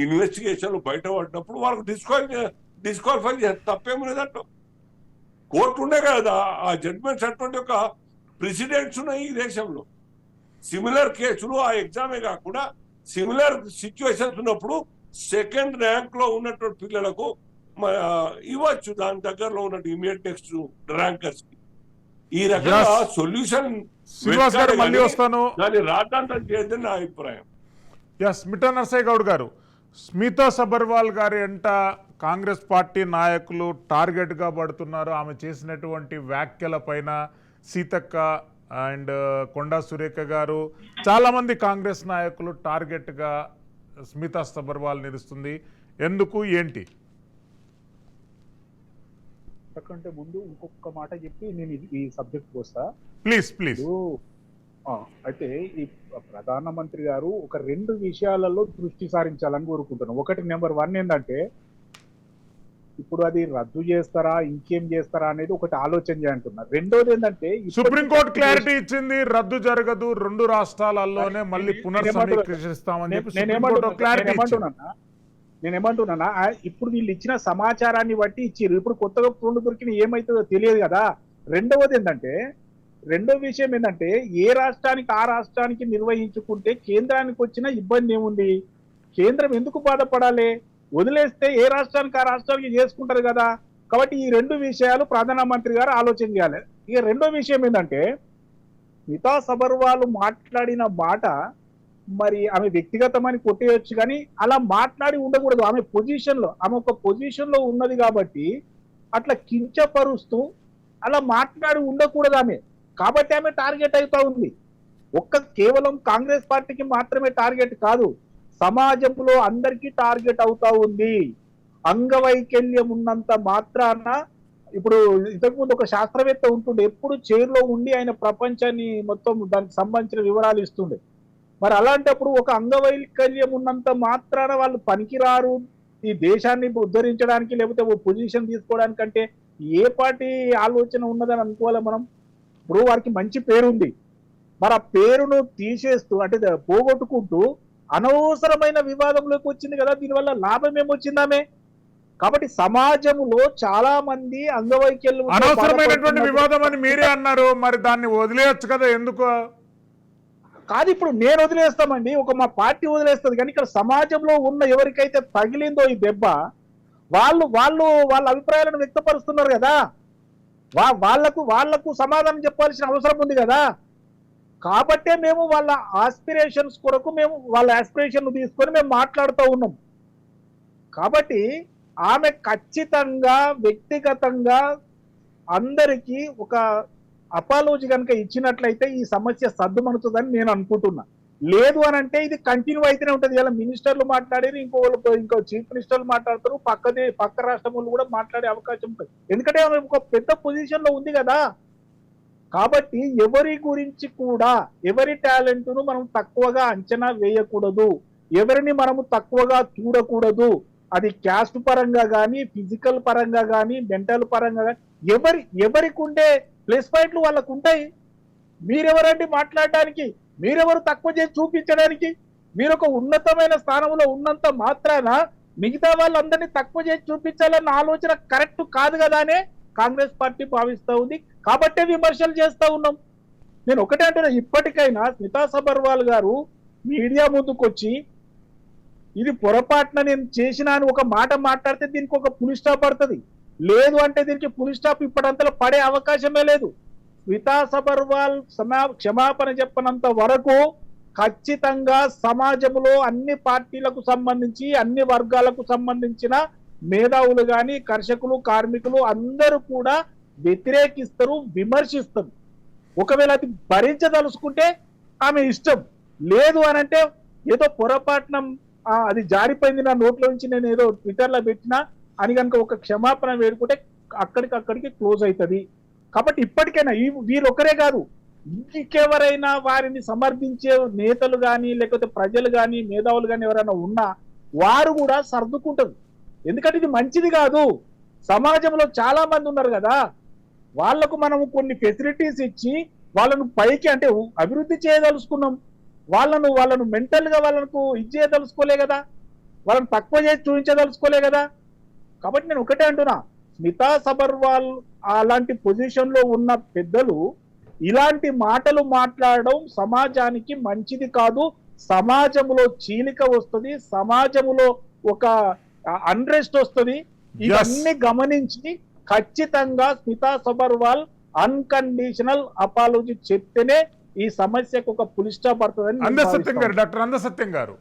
ఇన్వెస్టిగేషన్లు బయటపడినప్పుడు వాళ్ళకు డిస్క్వాలిఫై చేస్తారు, తప్పేం లేదంట. కోర్టు ఉండే కదా, ఆ జడ్జిమెంట్స్ అటువంటి ఒక ప్రెసిడెంట్స్ ఉన్నాయి ఈ దేశంలో. సిమిలర్ కేసులు ఆ ఎగ్జామే కాకుండా సిమిలర్ సిచ్యువేషన్స్ ఉన్నప్పుడు సెకండ్ ర్యాంక్ లో ఉన్నటువంటి పిల్లలకు ఇవ్వచ్చు, దాని దగ్గరలో ఉన్నట్టు ఇమీడియట్ నెక్స్ట్ ర్యాంకర్స్ కి. ఈ రకంగా సొల్యూషన్ మళ్ళీ వస్తాను. దాన్ని రాద్ధాంతం చేయదని నా అభిప్రాయం. మిఠా నరసయ్య గౌడ్ గారు, స్మితా సబర్వాల్ గారి అంట కాంగ్రెస్ పార్టీ నాయకులు టార్గెట్గా పడుతున్నారు. ఆమె చేసినటువంటి వ్యాఖ్యల పైన సీతక్క అండ్ కొండా సురేఖ గారు, చాలామంది కాంగ్రెస్ నాయకులు టార్గెట్గా స్మితా సబర్వాల్ నిలుస్తుంది. ఎందుకు, ఏంటి? అంతకంటే ముందు ఇంకొక మాట చెప్పి నేను ఈ సబ్జెక్ట్ వస్తా. ప్లీజ్. అయితే ఈ ప్రధానమంత్రి గారు ఒక 2 విషయాలలో దృష్టి సారించాలని కోరుకుంటున్నాం. ఒకటి, నెంబర్ 1 ఏంటంటే, ఇప్పుడు అది రద్దు చేస్తారా ఇంకేం చేస్తారా అనేది ఒకటి ఆలోచన చేయంటున్నారు. రెండోది ఏంటంటే, సుప్రీంకోర్టు క్లారిటీ ఇచ్చింది, రద్దు జరగదు, 2 రాష్ట్రాలలోనే మళ్ళీ పునర్సమీక్షిస్తామని చెప్పి నేనేమంటున్నా, ఇప్పుడు వీళ్ళు ఇచ్చిన సమాచారాన్ని బట్టి ఇచ్చిర్రు. ఇప్పుడు కొత్తగా 2 దొరికిన ఏమైతుందో తెలియదు కదా. రెండో విషయం ఏంటంటే, ఏ రాష్ట్రానికి ఆ రాష్ట్రానికి నిర్వహించుకుంటే కేంద్రానికి వచ్చిన ఇబ్బంది ఏముంది? కేంద్రం ఎందుకు బాధపడాలి? వదిలేస్తే ఏ రాష్ట్రానికి ఆ రాష్ట్రానికి చేసుకుంటారు కదా. కాబట్టి ఈ 2 విషయాలు ప్రధానమంత్రి గారు ఆలోచన చేయాలి. ఇక రెండో విషయం ఏంటంటే, స్మితా సబర్వాల్ మాట్లాడిన మాట మరి ఆమె వ్యక్తిగతమని కొట్టేయచ్చు, కానీ అలా మాట్లాడి ఉండకూడదు. ఆమె ఒక పొజిషన్ లో ఉన్నది కాబట్టి అట్లా కించపరుస్తూ అలా మాట్లాడి ఉండకూడదు ఆమె. కాబట్టి ఆమె టార్గెట్ అవుతా ఉంది. కేవలం కాంగ్రెస్ పార్టీకి మాత్రమే టార్గెట్ కాదు, సమాజంలో అందరికీ టార్గెట్ అవుతా ఉంది. అంగవైకల్యం ఉన్నంత మాత్రాన, ఇప్పుడు ఇంతకుముందు ఒక శాస్త్రవేత్త ఉంటుండే, ఎప్పుడు చైర్లో ఉండి ఆయన ప్రపంచాన్ని మొత్తం దానికి సంబంధించిన వివరాలు ఇస్తుండే. మరి అలాంటప్పుడు ఒక అంగవైకల్యం ఉన్నంత మాత్రాన వాళ్ళు పనికిరారు ఈ దేశాన్ని ఉద్ధరించడానికి, లేకపోతే ఓ పొజిషన్ తీసుకోవడానికంటే ఏ పార్టీ ఆలోచన ఉన్నదని అనుకోవాలి మనం? ఇప్పుడు వారికి మంచి పేరుంది, మరి ఆ పేరును తీసేస్తూ అంటే పోగొట్టుకుంటూ అనవసరమైన వివాదంలోకి వచ్చింది కదా. దీనివల్ల లాభం ఏమొచ్చిందామే? కాబట్టి సమాజంలో చాలా మంది అంగవైకల్యం అనవసరమైనటువంటి వివాదం అని మీరే అన్నారు, మరి దాన్ని వదిలేయచ్చు కదా, ఎందుకు? కాదు, ఇప్పుడు నేను వదిలేస్తామండి, మా పార్టీ వదిలేస్తుంది, కానీ ఇక్కడ సమాజంలో ఉన్న ఎవరికైతే తగిలిందో ఈ దెబ్బ, వాళ్ళ అభిప్రాయాలను వ్యక్తపరుస్తున్నారు కదా. వాళ్లకు సమాధానం చెప్పాల్సిన అవసరం ఉంది కదా. కాబట్టే మేము వాళ్ళ ఆస్పిరేషన్స్ కొరకు మేము వాళ్ళ ఆస్పిరేషన్ తీసుకొని మేము మాట్లాడుతూ ఉన్నాం. కాబట్టి ఆమె ఖచ్చితంగా వ్యక్తిగతంగా అందరికీ ఒక అపాలజీ కనుక ఇచ్చినట్లయితే ఈ సమస్య సద్దుమణుతుందని నేను అనుకుంటున్నా. లేదు అని అంటే ఇది కంటిన్యూ అయితేనే ఉంటుంది. ఇలా మినిస్టర్లు మాట్లాడారు, ఇంకో చీఫ్ మినిస్టర్లు మాట్లాడతారు, పక్క రాష్ట్రం వాళ్ళు కూడా మాట్లాడే అవకాశం ఉంటుంది. ఎందుకంటే ఆమె ఒక పెద్ద పొజిషన్ లో ఉంది కదా. కాబట్టి ఎవరి గురించి కూడా, ఎవరి టాలెంట్ ను మనం తక్కువగా అంచనా వేయకూడదు, ఎవరిని మనము తక్కువగా చూడకూడదు. అది క్యాస్ట్ పరంగా కానీ, ఫిజికల్ పరంగా కానీ, మెంటల్ పరంగా కానీ, ఎవరికి ఉండే ప్లస్ పాయింట్లు వాళ్ళకు ఉంటాయి. మీరెవరండి మాట్లాడడానికి? మీరెవరు తక్కువ చేసి చూపించడానికి? మీరు ఒక ఉన్నతమైన స్థానంలో ఉన్నంత మాత్రాన మిగతా వాళ్ళందరినీ తక్కువ చేసి చూపించాలన్న ఆలోచన కరెక్ట్ కాదు కదా అనే కాంగ్రెస్ పార్టీ భావిస్తూ ఉంది. కాబట్టే విమర్శలు చేస్తూ ఉన్నాం. నేను ఒకటే అంటున్నా, ఇప్పటికైనా స్మితా సబర్వాల్ గారు మీడియా ముందుకొచ్చి ఇది పొరపాటున నేను చేసిన అని ఒక మాట మాట్లాడితే దీనికి ఒక పులి స్టాప్ పడుతుంది. లేదు అంటే దీనికి పులి స్టాప్ ఇప్పటింతలో పడే అవకాశమే లేదు. స్మితా సబర్వాల్ క్షమాపణ చెప్పనంత వరకు ఖచ్చితంగా సమాజంలో అన్ని పార్టీలకు సంబంధించి, అన్ని వర్గాలకు సంబంధించిన మేధావులు కానీ, కర్షకులు, కార్మికులు అందరూ కూడా వ్యతిరేకిస్తారు, విమర్శిస్తారు. ఒకవేళ అది భరించదలుచుకుంటే ఆమె ఇష్టం, లేదు అని అంటే ఏదో పొరపాటున అది జారిపోయింది నా నోట్లో నుంచి, నేను ఏదో ట్విట్టర్లో పెట్టినా అని కనుక ఒక క్షమాపణ వేడుకుంటే అక్కడికి క్లోజ్ అవుతుంది. కాబట్టి ఇప్పటికైనా వీరొకరే కాదు, ఇంకెవరైనా వారిని సమర్థించే నేతలు కానీ, లేకపోతే ప్రజలు కానీ, మేధావులు కానీ ఎవరైనా ఉన్నా వారు కూడా సర్దుకుంటారు. ఎందుకంటే ఇది మంచిది కాదు. సమాజంలో చాలా మంది ఉన్నారు కదా, వాళ్లకు మనము కొన్ని ఫెసిలిటీస్ ఇచ్చి వాళ్ళను పైకి అంటే అభివృద్ధి చేయదలుచుకున్నాం. వాళ్ళను మెంటల్ గా వాళ్ళకు చేయదలుచుకోలే కదా, వాళ్ళని తక్కువ చేసి చూపించదలుచుకోలే కదా. కాబట్టి నేను ఒకటే అంటున్నా, స్మితా సబర్వాల్ అలాంటి పొజిషన్ లో ఉన్న పెద్దలు ఇలాంటి మాటలు మాట్లాడడం సమాజానికి మంచిది కాదు. సమాజంలో చీలిక వస్తుంది, సమాజంలో ఒక అన్రెస్ట్ వస్తుంది. ఇవన్నీ గమనించి ఖచ్చితంగా స్మితా సబర్వాల్ అన్కండిషనల్ అపాలజీ చెప్తేనే ఈ సమస్యకు ఒక పులి స్టాప్ పడుతుందని. అందసత్యం గారు, డాక్టర్ అందసత్యం గారు,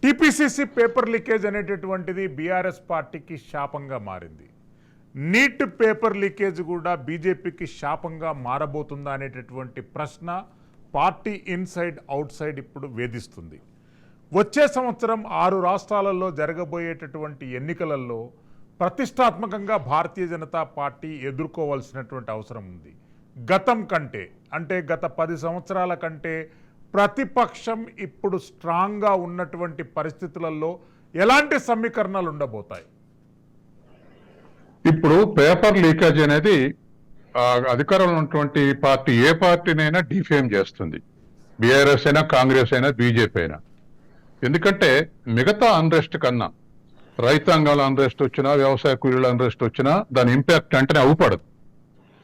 టీపీసీసీ పేపర్ లీకేజ్ అనేటటువంటిది బీఆర్ఎస్ పార్టీకి శాపంగా మారింది. నీట్ పేపర్ లీకేజ్ కూడా బీజేపీకి శాపంగా మారబోతుందా అనేటటువంటి ప్రశ్న పార్టీ ఇన్సైడ్ అవుట్ సైడ్ ఇప్పుడు వేధిస్తుంది. వచ్చే సంవత్సరం 6 రాష్ట్రాలలో జరగబోయేటటువంటి ఎన్నికలలో ప్రతిష్టాత్మకంగా భారతీయ జనతా పార్టీ ఎదుర్కోవాల్సినటువంటి అవసరం ఉంది. గతం కంటే, అంటే గత 10 సంవత్సరాల కంటే ప్రతిపక్షం ఇప్పుడు స్ట్రాంగ్గా ఉన్నటువంటి పరిస్థితులలో ఎలాంటి సమీకరణాలు ఉండబోతాయి? ఇప్పుడు పేపర్ లీకేజ్ అనేది అధికారంలో ఉన్నటువంటి పార్టీ ఏ పార్టీనైనా డిఫేమ్ చేస్తుంది. బీఆర్ఎస్ అయినా, కాంగ్రెస్ అయినా, బీజేపీ అయినా. ఎందుకంటే మిగతా అన్రెస్ట్ కన్నా రైతాంగాల అన్రెస్ట్ వచ్చినా, వ్యవసాయ కూలీల అన్రెస్ట్ వచ్చినా దాని ఇంపాక్ట్ అంటేనే అవుపడదు.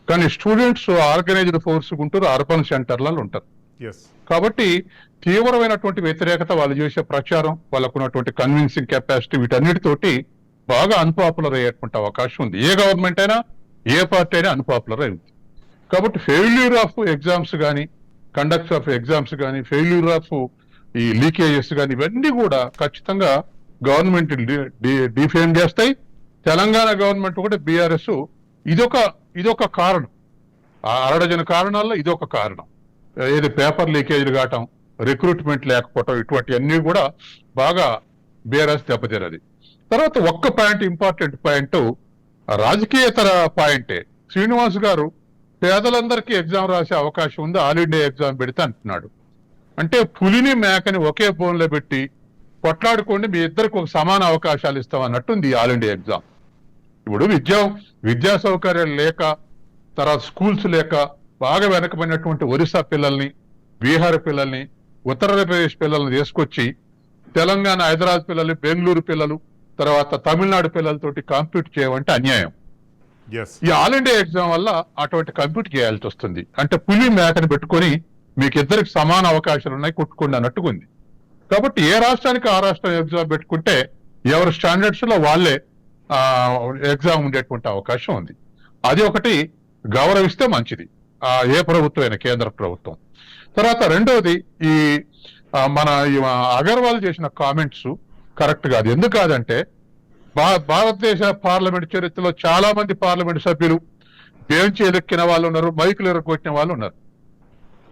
కానీ students organised force Guntur urban సెంటర్లలో ఉంటారు. కాబట్టి తీవ్రమైనటువంటి వ్యతిరేకత, వాళ్ళు చేసే ప్రచారం, వాళ్ళకు ఉన్నటువంటి కన్విన్సింగ్ కెపాసిటీ, వీటన్నిటితోటి బాగా అన్పాపులర్ అయ్యేటువంటి అవకాశం ఉంది. ఏ గవర్నమెంట్ అయినా, ఏ పార్టీ అయినా అన్పాపులర్ అయింది. కాబట్టి ఫెయిల్యూర్ ఆఫ్ ఎగ్జామ్స్ కానీ, కండక్ట్ ఆఫ్ ఎగ్జామ్స్ కానీ, ఫెయిల్యూర్ ఆఫ్ ఈ లీకేజెస్ కానీ, ఇవన్నీ కూడా ఖచ్చితంగా గవర్నమెంట్ డిఫేమ్ చేస్తాయి. తెలంగాణ గవర్నమెంట్ కూడా బీఆర్ఎస్ ఇదొక కారణం. ఆ అరడజన కారణాల్లో ఇదొక కారణం. ఏది పేపర్ లీకేజీలు కావటం, రిక్రూట్మెంట్ లేకపోవటం, ఇటువంటివన్నీ కూడా బాగా బీఆర్ఎస్ దెబ్బతిన్నది. తర్వాత ఒక్క పాయింట్, ఇంపార్టెంట్ పాయింట్, రాజకీయేతర పాయింటే. శ్రీనివాస్ గారు పేదలందరికీ ఎగ్జామ్ రాసే అవకాశం ఉంది, ఆల్ ఇండియా ఎగ్జామ్ పెడితే అంటున్నాడు. అంటే పులిని మేకని ఒకే ఫోన్లో పెట్టి కొట్లాడుకోండి, మీ ఇద్దరికి ఒక సమాన అవకాశాలు ఇస్తాం అన్నట్టుంది ఆల్ ఇండియా ఎగ్జామ్. ఇప్పుడు విద్యా సౌకర్యాలు లేక, తర్వాత స్కూల్స్ లేక బాగా వెనకబడినటువంటి ఒరిస్సా పిల్లల్ని, బీహార్ పిల్లల్ని, ఉత్తరప్రదేశ్ పిల్లల్ని తీసుకొచ్చి తెలంగాణ, హైదరాబాద్ పిల్లలు, బెంగళూరు పిల్లలు, తర్వాత తమిళనాడు పిల్లలతోటి కాంపీట్ చేయమంటే అన్యాయం. ఈ ఆల్ ఇండియా ఎగ్జామ్ వల్ల అటువంటి కంప్యూట్ చేయాల్సి వస్తుంది. అంటే పులి మేకని పెట్టుకొని మీకు ఇద్దరికి సమాన అవకాశాలు ఉన్నాయి, కొట్టుకోండి అన్నట్టుగా ఉంది. కాబట్టి ఏ రాష్ట్రానికి ఆ రాష్ట్రం ఎగ్జామ్ పెట్టుకుంటే ఎవరి స్టాండర్డ్స్ లో వాళ్ళే ఎగ్జామ్ ఉండేటువంటి అవకాశం ఉంది. అది ఒకటి గౌరవిస్తే మంచిది, ఏ ప్రభుత్వమైనా, కేంద్ర ప్రభుత్వం. తర్వాత రెండవది, మన అగర్వాల్ చేసిన కామెంట్స్ కరెక్ట్ కాదు. ఎందుకు కాదంటే, భారతదేశ పార్లమెంట్ చరిత్రలో చాలా మంది పార్లమెంట్ సభ్యులు బెంచ్ ఎలెక్కిన వాళ్ళు ఉన్నారు, మైకులు ఎరగొట్టిన వాళ్ళు ఉన్నారు.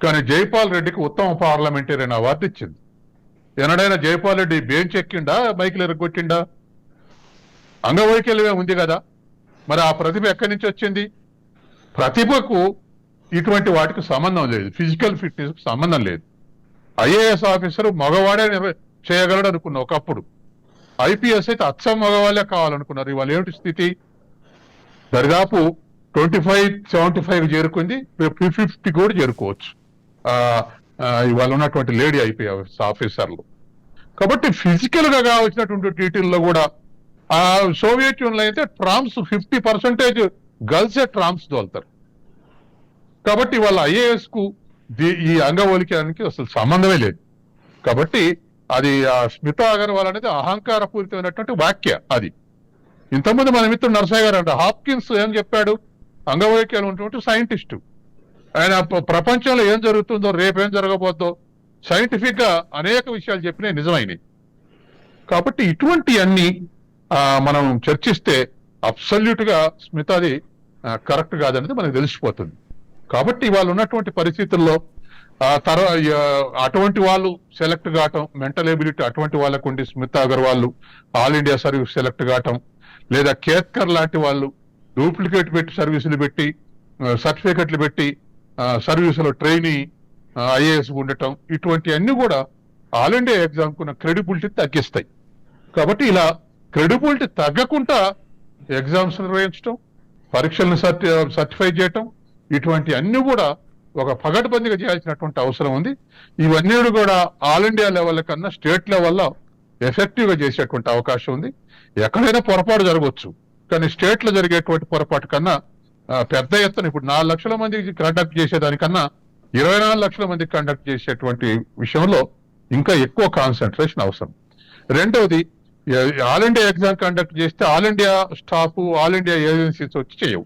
కానీ జైపాల్ రెడ్డికి ఉత్తమ పార్లమెంటేరియన్ అవార్డు ఇచ్చింది. ఎన్నడైనా జైపాల్ రెడ్డి బెంచ్ ఎక్కిండా, మైకులు ఎరగొట్టిండా? అంగవైకల్యమే ఉంది కదా. మరి ఆ ప్రతిభ ఎక్కడి నుంచి వచ్చింది? ప్రతిభకు ఇటువంటి వాటికి సంబంధం లేదు, ఫిజికల్ ఫిట్నెస్ కు సంబంధం లేదు. ఐఏఎస్ ఆఫీసర్ మగవాడే చేయగలడు అనుకున్నా ఒకప్పుడు. ఐపీఎస్ అయితే అచ్చం మగవాళ్ళే కావాలనుకున్నారు. ఇవాళ ఏమిటి స్థితి? దరిదాపు 25-75 చేరుకుంది, 50 కూడా చేరుకోవచ్చు ఇవాళ ఉన్నటువంటి లేడీ ఐపీఎస్ ఆఫీసర్లు. కాబట్టి ఫిజికల్ గా కావాల్సినటువంటి డీటెయిల్లో కూడా సోవియట్ యూనియన్ అయితే ట్రామ్స్ 50% గర్ల్సే ట్రామ్స్ తోలుతారు. కాబట్టి వాళ్ళ ఐఏఎస్ కు ఈ అంగవైకల్యానికి అసలు సంబంధమే లేదు. కాబట్టి అది స్మితా అగర్వాల్ అనేది అహంకారపూరితమైనటువంటి వ్యాఖ్య. అది ఇంతకుముందు మన మిత్రుడు నరసయ్య గారు అంటే, హాప్కిన్స్ ఏం చెప్పాడు? అంగవైకల్యం ఉన్నటువంటి సైంటిస్టు ఆయన. ప్రపంచంలో ఏం జరుగుతుందో, రేపేం జరగబోద్దో సైంటిఫిక్ గా అనేక విషయాలు చెప్పినాయి, నిజమైనవి. కాబట్టి ఇటువంటి అన్ని మనం చర్చిస్తే అబ్సల్యూట్ గా స్మితాది కరెక్ట్ కాదనేది మనకు తెలిసిపోతుంది. కాబట్టి వాళ్ళు ఉన్నటువంటి పరిస్థితుల్లో అటువంటి వాళ్ళు సెలెక్ట్ కావటం, మెంటల్ ఎబిలిటీ అటువంటి వాళ్ళకు ఉండి Smita Agarwal all India service select కావటం, లేదా కేత్కర్ లాంటి వాళ్ళు డూప్లికేట్ పెట్టి సర్వీసులు పెట్టి, సర్టిఫికెట్లు పెట్టి సర్వీసులో ట్రైనీ ఐఏఎస్ ఉండటం, ఇటువంటి అన్ని కూడా ఆల్ ఇండియా ఎగ్జామ్ కున్న క్రెడిబిలిటీ తగ్గిస్తాయి. కాబట్టి ఇలా క్రెడిబిలిటీ తగ్గకుండా ఎగ్జామ్స్ నిర్వహించడం, పరీక్షలను సర్టిఫై చేయటం, ఇటువంటి అన్ని కూడా ఒక పగడ్బందీగా చేయాల్సినటువంటి అవసరం ఉంది. ఇవన్నీ కూడా ఆల్ ఇండియా లెవెల్ కన్నా స్టేట్ లెవెల్లో ఎఫెక్టివ్ గా చేసేటువంటి అవకాశం ఉంది. ఎక్కడైనా పొరపాటు జరగవచ్చు, కానీ స్టేట్ లో జరిగేటువంటి పొరపాటు కన్నా పెద్ద ఎత్తున ఇప్పుడు 4 లక్షల మందికి కండక్ట్ చేసేదానికన్నా 24 లక్షల మందికి కండక్ట్ చేసేటువంటి విషయంలో ఇంకా ఎక్కువ కాన్సన్ట్రేషన్ అవసరం. రెండవది, ఆల్ ఇండియా ఎగ్జామ్ కండక్ట్ చేస్తే all India staff, all India agencies వచ్చి చేయవు,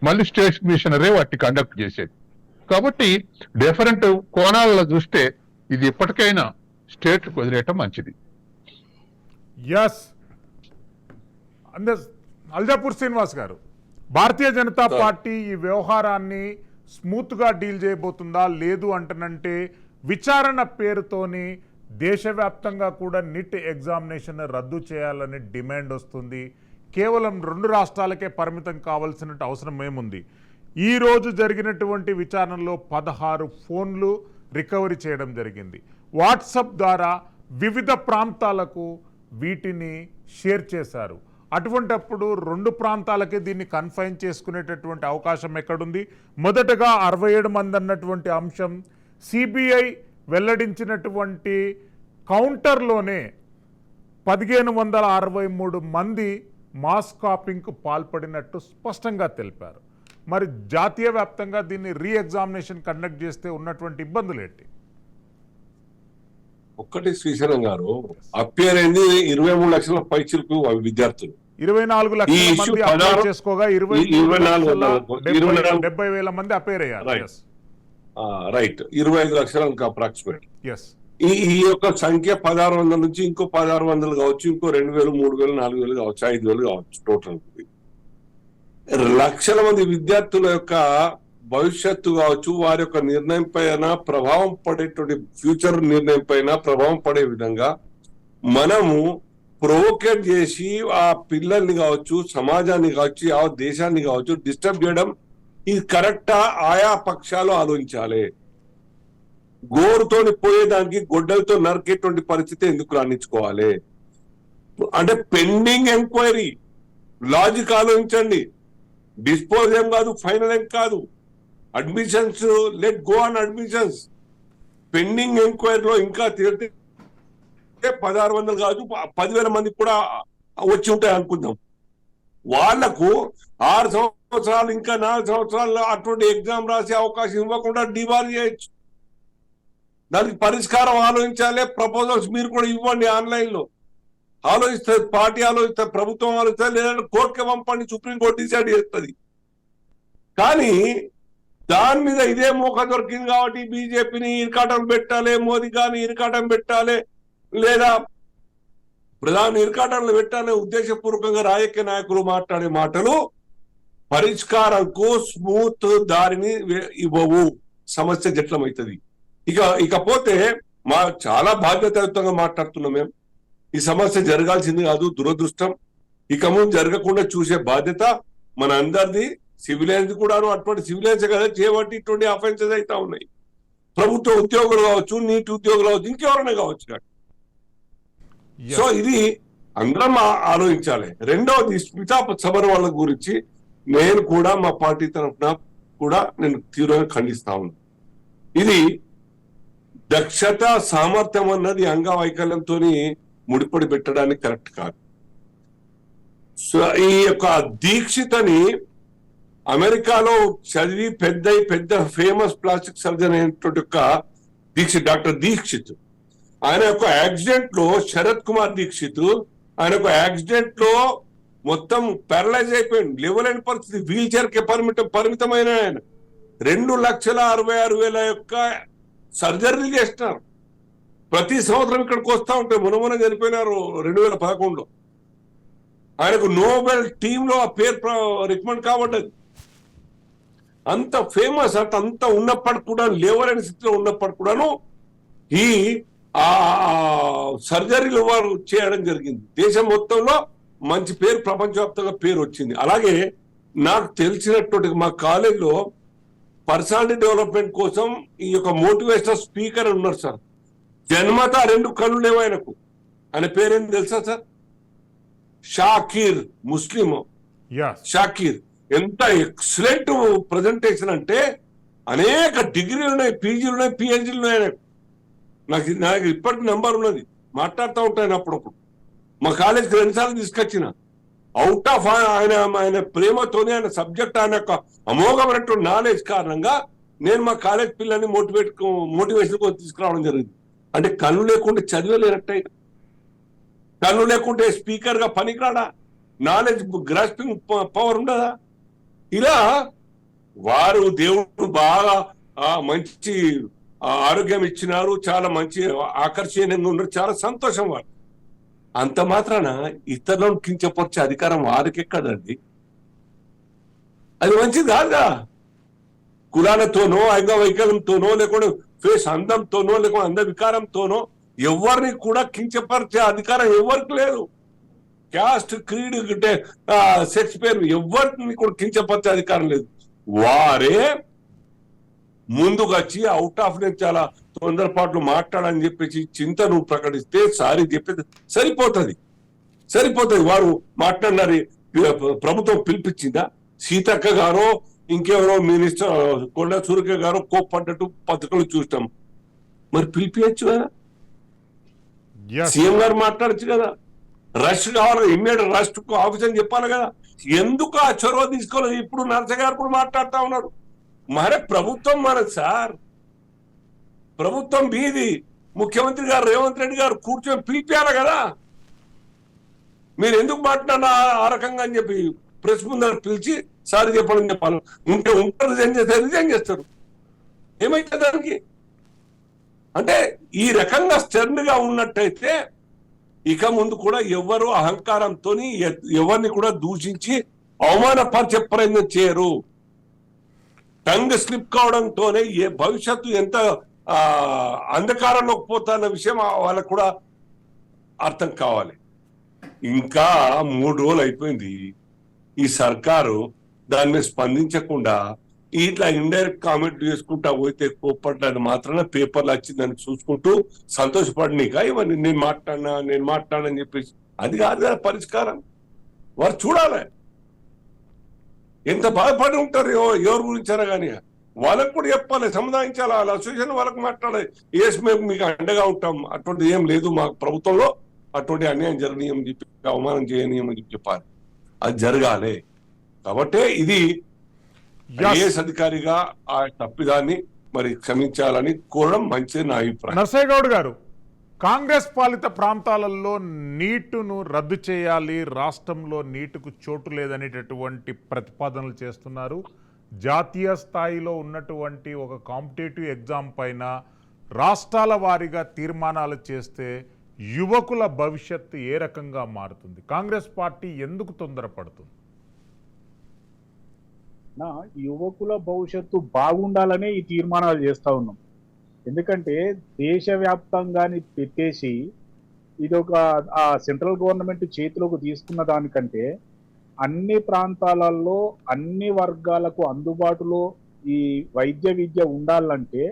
మళ్ళీ స్టేట్ మిషనరీ వాటిని కండక్ట్ చేసేది. కాబట్టి డిఫరెంట్ కోణాలలో చూస్తే ఇది ఇప్పటికైనా స్టేట్ వదిలేయటం మంచిది. అల్జాపూర్ శ్రీనివాస్ గారు, భారతీయ జనతా పార్టీ ఈ వ్యవహారాన్ని స్మూత్ గా డీల్ చేయబోతుందా? లేదు అంటనంటే విచారణ పేరుతోని దేశవ్యాప్తంగా కూడా నిట్ ఎగ్జామినేషన్ రద్దు చేయాలని డిమాండ్ వస్తుంది. కేవలం 2 రాష్ట్రాలకే పరిమితం కావాల్సిన అవసరం ఏముంది? ఈ రోజు జరిగినటువంటి విచారణలో 16 ఫోన్లు రికవరీ చేయడం జరిగింది. వాట్సాప్ ద్వారా వివిధ ప్రాంతాలకు వీటిని షేర్ చేశారు. అటువంటప్పుడు 2 ప్రాంతాలకే దీన్ని కన్ఫైన్ చేసుకునేటటువంటి అవకాశం ఎక్కడుంది? మొదటగా 67 మంది అన్నటువంటి అంశం సిబిఐ వెల్లడించినటువంటి కౌంటర్లోనే 1563 మంది మాస్ కాపింగ్కు పాల్పడినట్టు స్పష్టంగా తెలిపారు. మరి జాతీయ వ్యాప్తంగా దీన్ని రీ ఎగ్జామినేషన్ కండక్ట్ చేస్తే ఉన్నటువంటి ఇబ్బందులు ఏంటి? ఒక్కటి శ్రీశైలం గారు, అప్పేర్ అయింది 23 లక్షల పైచిలకు విద్యార్థులు, 24 లక్షల మంది అప్లై చేసుకోగా 70,000 మంది అపేర్ అయ్యారు. రైట్, 25 లక్షలు ఇంకా అప్రాక్సిమేట్. ఎస్, ఈ యొక్క సంఖ్య 1600 నుంచి ఇంకో 1600 కావచ్చు, ఇంకో 2000, 3000, 4000 కావచ్చు, 5000 కావచ్చు టోటల్. లక్షల మంది విద్యార్థుల యొక్క భవిష్యత్తు కావచ్చు, వారి యొక్క నిర్ణయం పైన ప్రభావం పడేటువంటి ఫ్యూచర్ నిర్ణయం పైన ప్రభావం పడే విధంగా మనము ప్రొవోకేట్ చేసి ఆ పిల్లల్ని కావచ్చు, సమాజాన్ని కావచ్చు, ఆ దేశాన్ని కావచ్చు డిస్టర్బ్ చేయడం ఇది కరెక్టా? ఆయా పక్షాలు ఆలోచించాలి. గోరుతోని పోయేదానికి గొడ్డలతో నరికేటువంటి పరిస్థితి ఎందుకు రాణించుకోవాలి? అంటే పెండింగ్ ఎంక్వైరీ, లాజిక్ ఆలోచించండి. డిస్పోజ్ ఏం కాదు, ఫైనల్ ఏం కాదు. Admissions let go on admissions. Pending ఎంక్వైరీలో ఇంకా తీరితే 1600 కాదు 10,000 మందికి కూడా వచ్చి ఉంటాయి అనుకుందాం. వాళ్లకు 6 సంవత్సరాలు ఇంకా 4 సంవత్సరాలు అటువంటి ఎగ్జామ్ రాసే అవకాశం ఇవ్వకుండా డిబార్ చేయొచ్చు. దానికి పరిష్కారం ఆలోచించాలి. ప్రపోజల్స్ మీరు కూడా ఇవ్వండి. ఆన్లైన్ లో ఆలోచిస్తుంది, పార్టీ ఆలోచిస్తుంది, ప్రభుత్వం ఆలోచిస్తుంది, లేదంటే కోర్టుకి పంపండి, సుప్రీంకోర్టు డిసైడ్ చేస్తుంది. కానీ దాని మీద ఇదే మోక దొరికింది కాబట్టి బీజేపీని ఇరకాటం పెట్టాలి, మోదీ గారిని ఇరకాటం పెట్టాలి, లేదా ప్రధాని ఇరకాటంలో పెట్టాలనే ఉద్దేశపూర్వకంగా రాజకీయ నాయకులు మాట్లాడే మాటలు పరిష్కారంకు స్మూత్ దారిని ఇవ్వవు. సమస్య జట్లమవుతుంది. ఇకపోతే చాలా బాధ్యతాయుతంగా మాట్లాడుతున్నాం మేము. ఈ సమస్య జరగాల్సింది కాదు, దురదృష్టం. ఇక ముందు జరగకుండా చూసే బాధ్యత మన అందరిది. సివిలియన్స్ కూడా అటువంటి సివిలియన్స్ కదా చేయబట్టి ఇటువంటి అఫెన్సెస్ అయితే ఉన్నాయి. ప్రభుత్వ ఉద్యోగులు కావచ్చు, నీటి ఉద్యోగులు కావచ్చు, ఇంకెవరైనా కావచ్చు. సో ఇది అందరం ఆలోచించాలి. రెండవది స్మితా సబర్వాల గురించి నేను కూడా మా పార్టీ తరఫున కూడా నేను తీవ్రంగా ఖండిస్తా ఉన్నాను. ఇది దక్షత, సామర్థ్యం అన్నది అంగవైకల్యంతో ముడిపడి పెట్టడానికి కరెక్ట్ కాదు. సో ఈ యొక్క దీక్షితని అమెరికాలో చదివి పెద్ద ఫేమస్ ప్లాస్టిక్ సర్జన్ అయినటువంటి యొక్క దీక్షిత్, డాక్టర్ దీక్షిత్, ఆయన యొక్క యాక్సిడెంట్ లో శరత్ కుమార్ దీక్షిత్ ఆయన యొక్క యాక్సిడెంట్ లో మొత్తం పారలైజ్ అయిపోయింది. లేవలేని పరిస్థితి, వీల్ చైర్ కి పరిమితమైన ఆయన 2,66,000 యొక్క సర్జరీలు చేస్తున్నారు. ప్రతి సంవత్సరం ఇక్కడికి వస్తూ ఉంటే మునమున చనిపోయినారు 2011లో. ఆయనకు నోబెల్ టీమ్ లో ఆ పేరు రికమెండ్ కాబడ్డది. అంత ఫేమస్, అంత ఉన్నప్పటికి కూడా లేవలేని స్థితిలో ఉన్నప్పటికి కూడాను ఈ సర్జరీలు వారు చేయడం జరిగింది. దేశం మొత్తంలో మంచి పేరు, ప్రపంచవ్యాప్తంగా పేరు వచ్చింది. అలాగే నాకు తెలిసినటువంటి మా కాలేజీలో పర్సనాలిటీ డెవలప్మెంట్ కోసం ఈ యొక్క మోటివేషనల్ స్పీకర్ ఉన్నారు సార్. జన్మత 2 కళ్ళు లేవు ఆయనకు. ఆయన పేరేంటి తెలుసా సార్? షాకీర్, ముస్లిం షాకీర్. ఎంత ఎక్సలెంట్ ప్రజెంటేషన్ అంటే అనేక డిగ్రీలు ఉన్నాయి, పీజీలు ఉన్నాయి, పిహెచ్డీలు ఉన్నాయి ఆయనకు. నాకు ఇప్పటికి నెంబర్ ఉన్నది, మాట్లాడుతూ ఉంటాను అప్పుడప్పుడు. మా కాలేజ్కి 2 సార్లు తీసుకొచ్చిన. అవుట్ ఆఫ్ ఆయన ప్రేమతోనే, ఆయన సబ్జెక్ట్, ఆయన యొక్క అమోఘమైనటువంటి నాలెడ్జ్ కారణంగా నేను మా కాలేజ్ పిల్లల్ని మోటివేషన్ కోసం తీసుకురావడం జరిగింది. అంటే కళ్ళు లేకుంటే చదివలేనట్టే, కళ్ళు లేకుంటే స్పీకర్ గా పనికిరాడా? నాలెడ్జ్ గ్రాస్పింగ్ పవర్ ఉండదా? ఇలా వారు దేవుడు బాగా మంచి ఆరోగ్యం ఇచ్చినారు, చాలా మంచి ఆకర్షణీయంగా ఉన్నారు, చాలా సంతోషం. వారు అంత మాత్రాన ఇతరులను కించపరిచే అధికారం వారికి ఎక్కడండి? అది మంచిది కాదుగా. కులాలతోనో, అంగవైకల్యంతోనో, లేకుండా ఫేస్ అందంతోనో, లేకుండా అంద వికారంతోనో ఎవరిని కూడా కించపరిచే అధికారం ఎవరికి లేదు. క్యాస్ట్, క్రీడ్, సెక్స్ పేరు ఎవరిని కూడా కించపరిచే అధికారం లేదు. వారే ముందుకు వచ్చి అవుట్ ఆఫ్ నేను చాలా తొందరపాట్లు మాట్లాడని చెప్పేసి చింతను ప్రకటిస్తే సారీ చెప్పేది సరిపోతుంది. వారు మాట్లాడినారు, ప్రభుత్వం పిలిపించిందా? సీతక్క గారో ఇంకెవరో మినిస్టర్ కొండ సురేఖ గారో కోప్పడ్డట్టు పత్రికలు చూస్తాం. మరి పిలిపించచ్చు కదా, సీఎం గారు మాట్లాడచ్చు కదా, రష్ కావాలి, ఇమ్మీడియట్ రష్ ఆఫీస్ అని చెప్పాలి కదా. ఎందుకు ఆ చొరవ తీసుకోలేదు? ఇప్పుడు నర్స గారు కూడా మాట్లాడుతా ఉన్నారు. మరే ప్రభుత్వం మనది సార్, ప్రభుత్వం మీది. ముఖ్యమంత్రి గారు రేవంత్ రెడ్డి గారు కూర్చొని పిలిపారు కదా. మీరు ఎందుకు మాట్లాడినా ఆ రకంగా అని చెప్పి ప్రెస్ ముందర పిలిచి సారీ చెప్పాలని చెప్పాలి. ఉంటారు, రిజైన్ చేస్తారు. ఏమైతే దానికి? అంటే ఈ రకంగా స్టర్న్ గా ఉన్నట్టయితే ఇక ముందు కూడా ఎవరు అహంకారంతో ఎవరిని కూడా దూషించి అవమానపరిచే ప్రయత్నం చేయరు. టంగ్ స్లిప్ కావడంతోనే ఏ భవిష్యత్తు ఎంత అంధకారంలోకి పోతున్న విషయం వాళ్ళకు కూడా అర్థం కావాలి. ఇంకా 3 రోజులు అయిపోయింది, ఈ సర్కారు దాని మీద స్పందించకుండా ఇట్లా ఇండైరెక్ట్ కామెంట్ చేసుకుంటా పోతే కోప్పడ్డాన్ని మాత్రాన పేపర్లు వచ్చిందని చూసుకుంటూ సంతోషపడినాక ఇవన్నీ నేను మాట్లాడని చెప్పేసి అది కాదు కదా పరిష్కారం. వారు చూడాలి ఎంత బాధపడి ఉంటారు ఎవరి గురించారా కానీ వాళ్ళకు కూడా చెప్పాలి, సముదాయించాలి. వాళ్ళ అసోసియేషన్ వాళ్ళకు మాట్లాడాలి, మేము మీకు అండగా ఉంటాం, అటువంటి ఏం లేదు మాకు ప్రభుత్వంలో అటువంటి అన్యాయం జరగనీయమని చెప్పి అవమానం చేయనీయమని చెప్పి చెప్పాలి. అది జరగాలి. కాబట్టి ఇది ఐఏఎస్ అధికారిగా ఆ తప్పిదాన్ని మరి క్షమించాలని కోరడం మంచిది నా అభిప్రాయం. నర్సయ్య గౌడ్ గారు, కాంగ్రెస్ పాలిత ప్రాంతాలలో నీటును రద్దు చేయాలి, రాష్ట్రంలో నీటుకు చోటు లేదనేటటువంటి ప్రతిపాదనలు చేస్తున్నారు. జాతీయ స్థాయిలో ఉన్నటువంటి ఒక కాంపిటేటివ్ ఎగ్జామ్ పైన రాష్ట్రాల వారీగా తీర్మానాలు చేస్తే యువకుల భవిష్యత్తు ఏ రకంగా మారుతుంది? కాంగ్రెస్ పార్టీ ఎందుకు తొందరపడుతుంది? యువకుల భవిష్యత్తు బాగుండాలనే ఈ తీర్మానాలు చేస్తా ఉన్నాం. ఎందుకంటే దేశవ్యాప్తంగాని పెట్టేసి ఇది ఒక సెంట్రల్ గవర్నమెంట్ చేతిలోకి తీసుకున్న దానికంటే అన్ని ప్రాంతాలలో అన్ని వర్గాలకు అందుబాటులో ఈ వైద్య విద్య ఉండాలంటే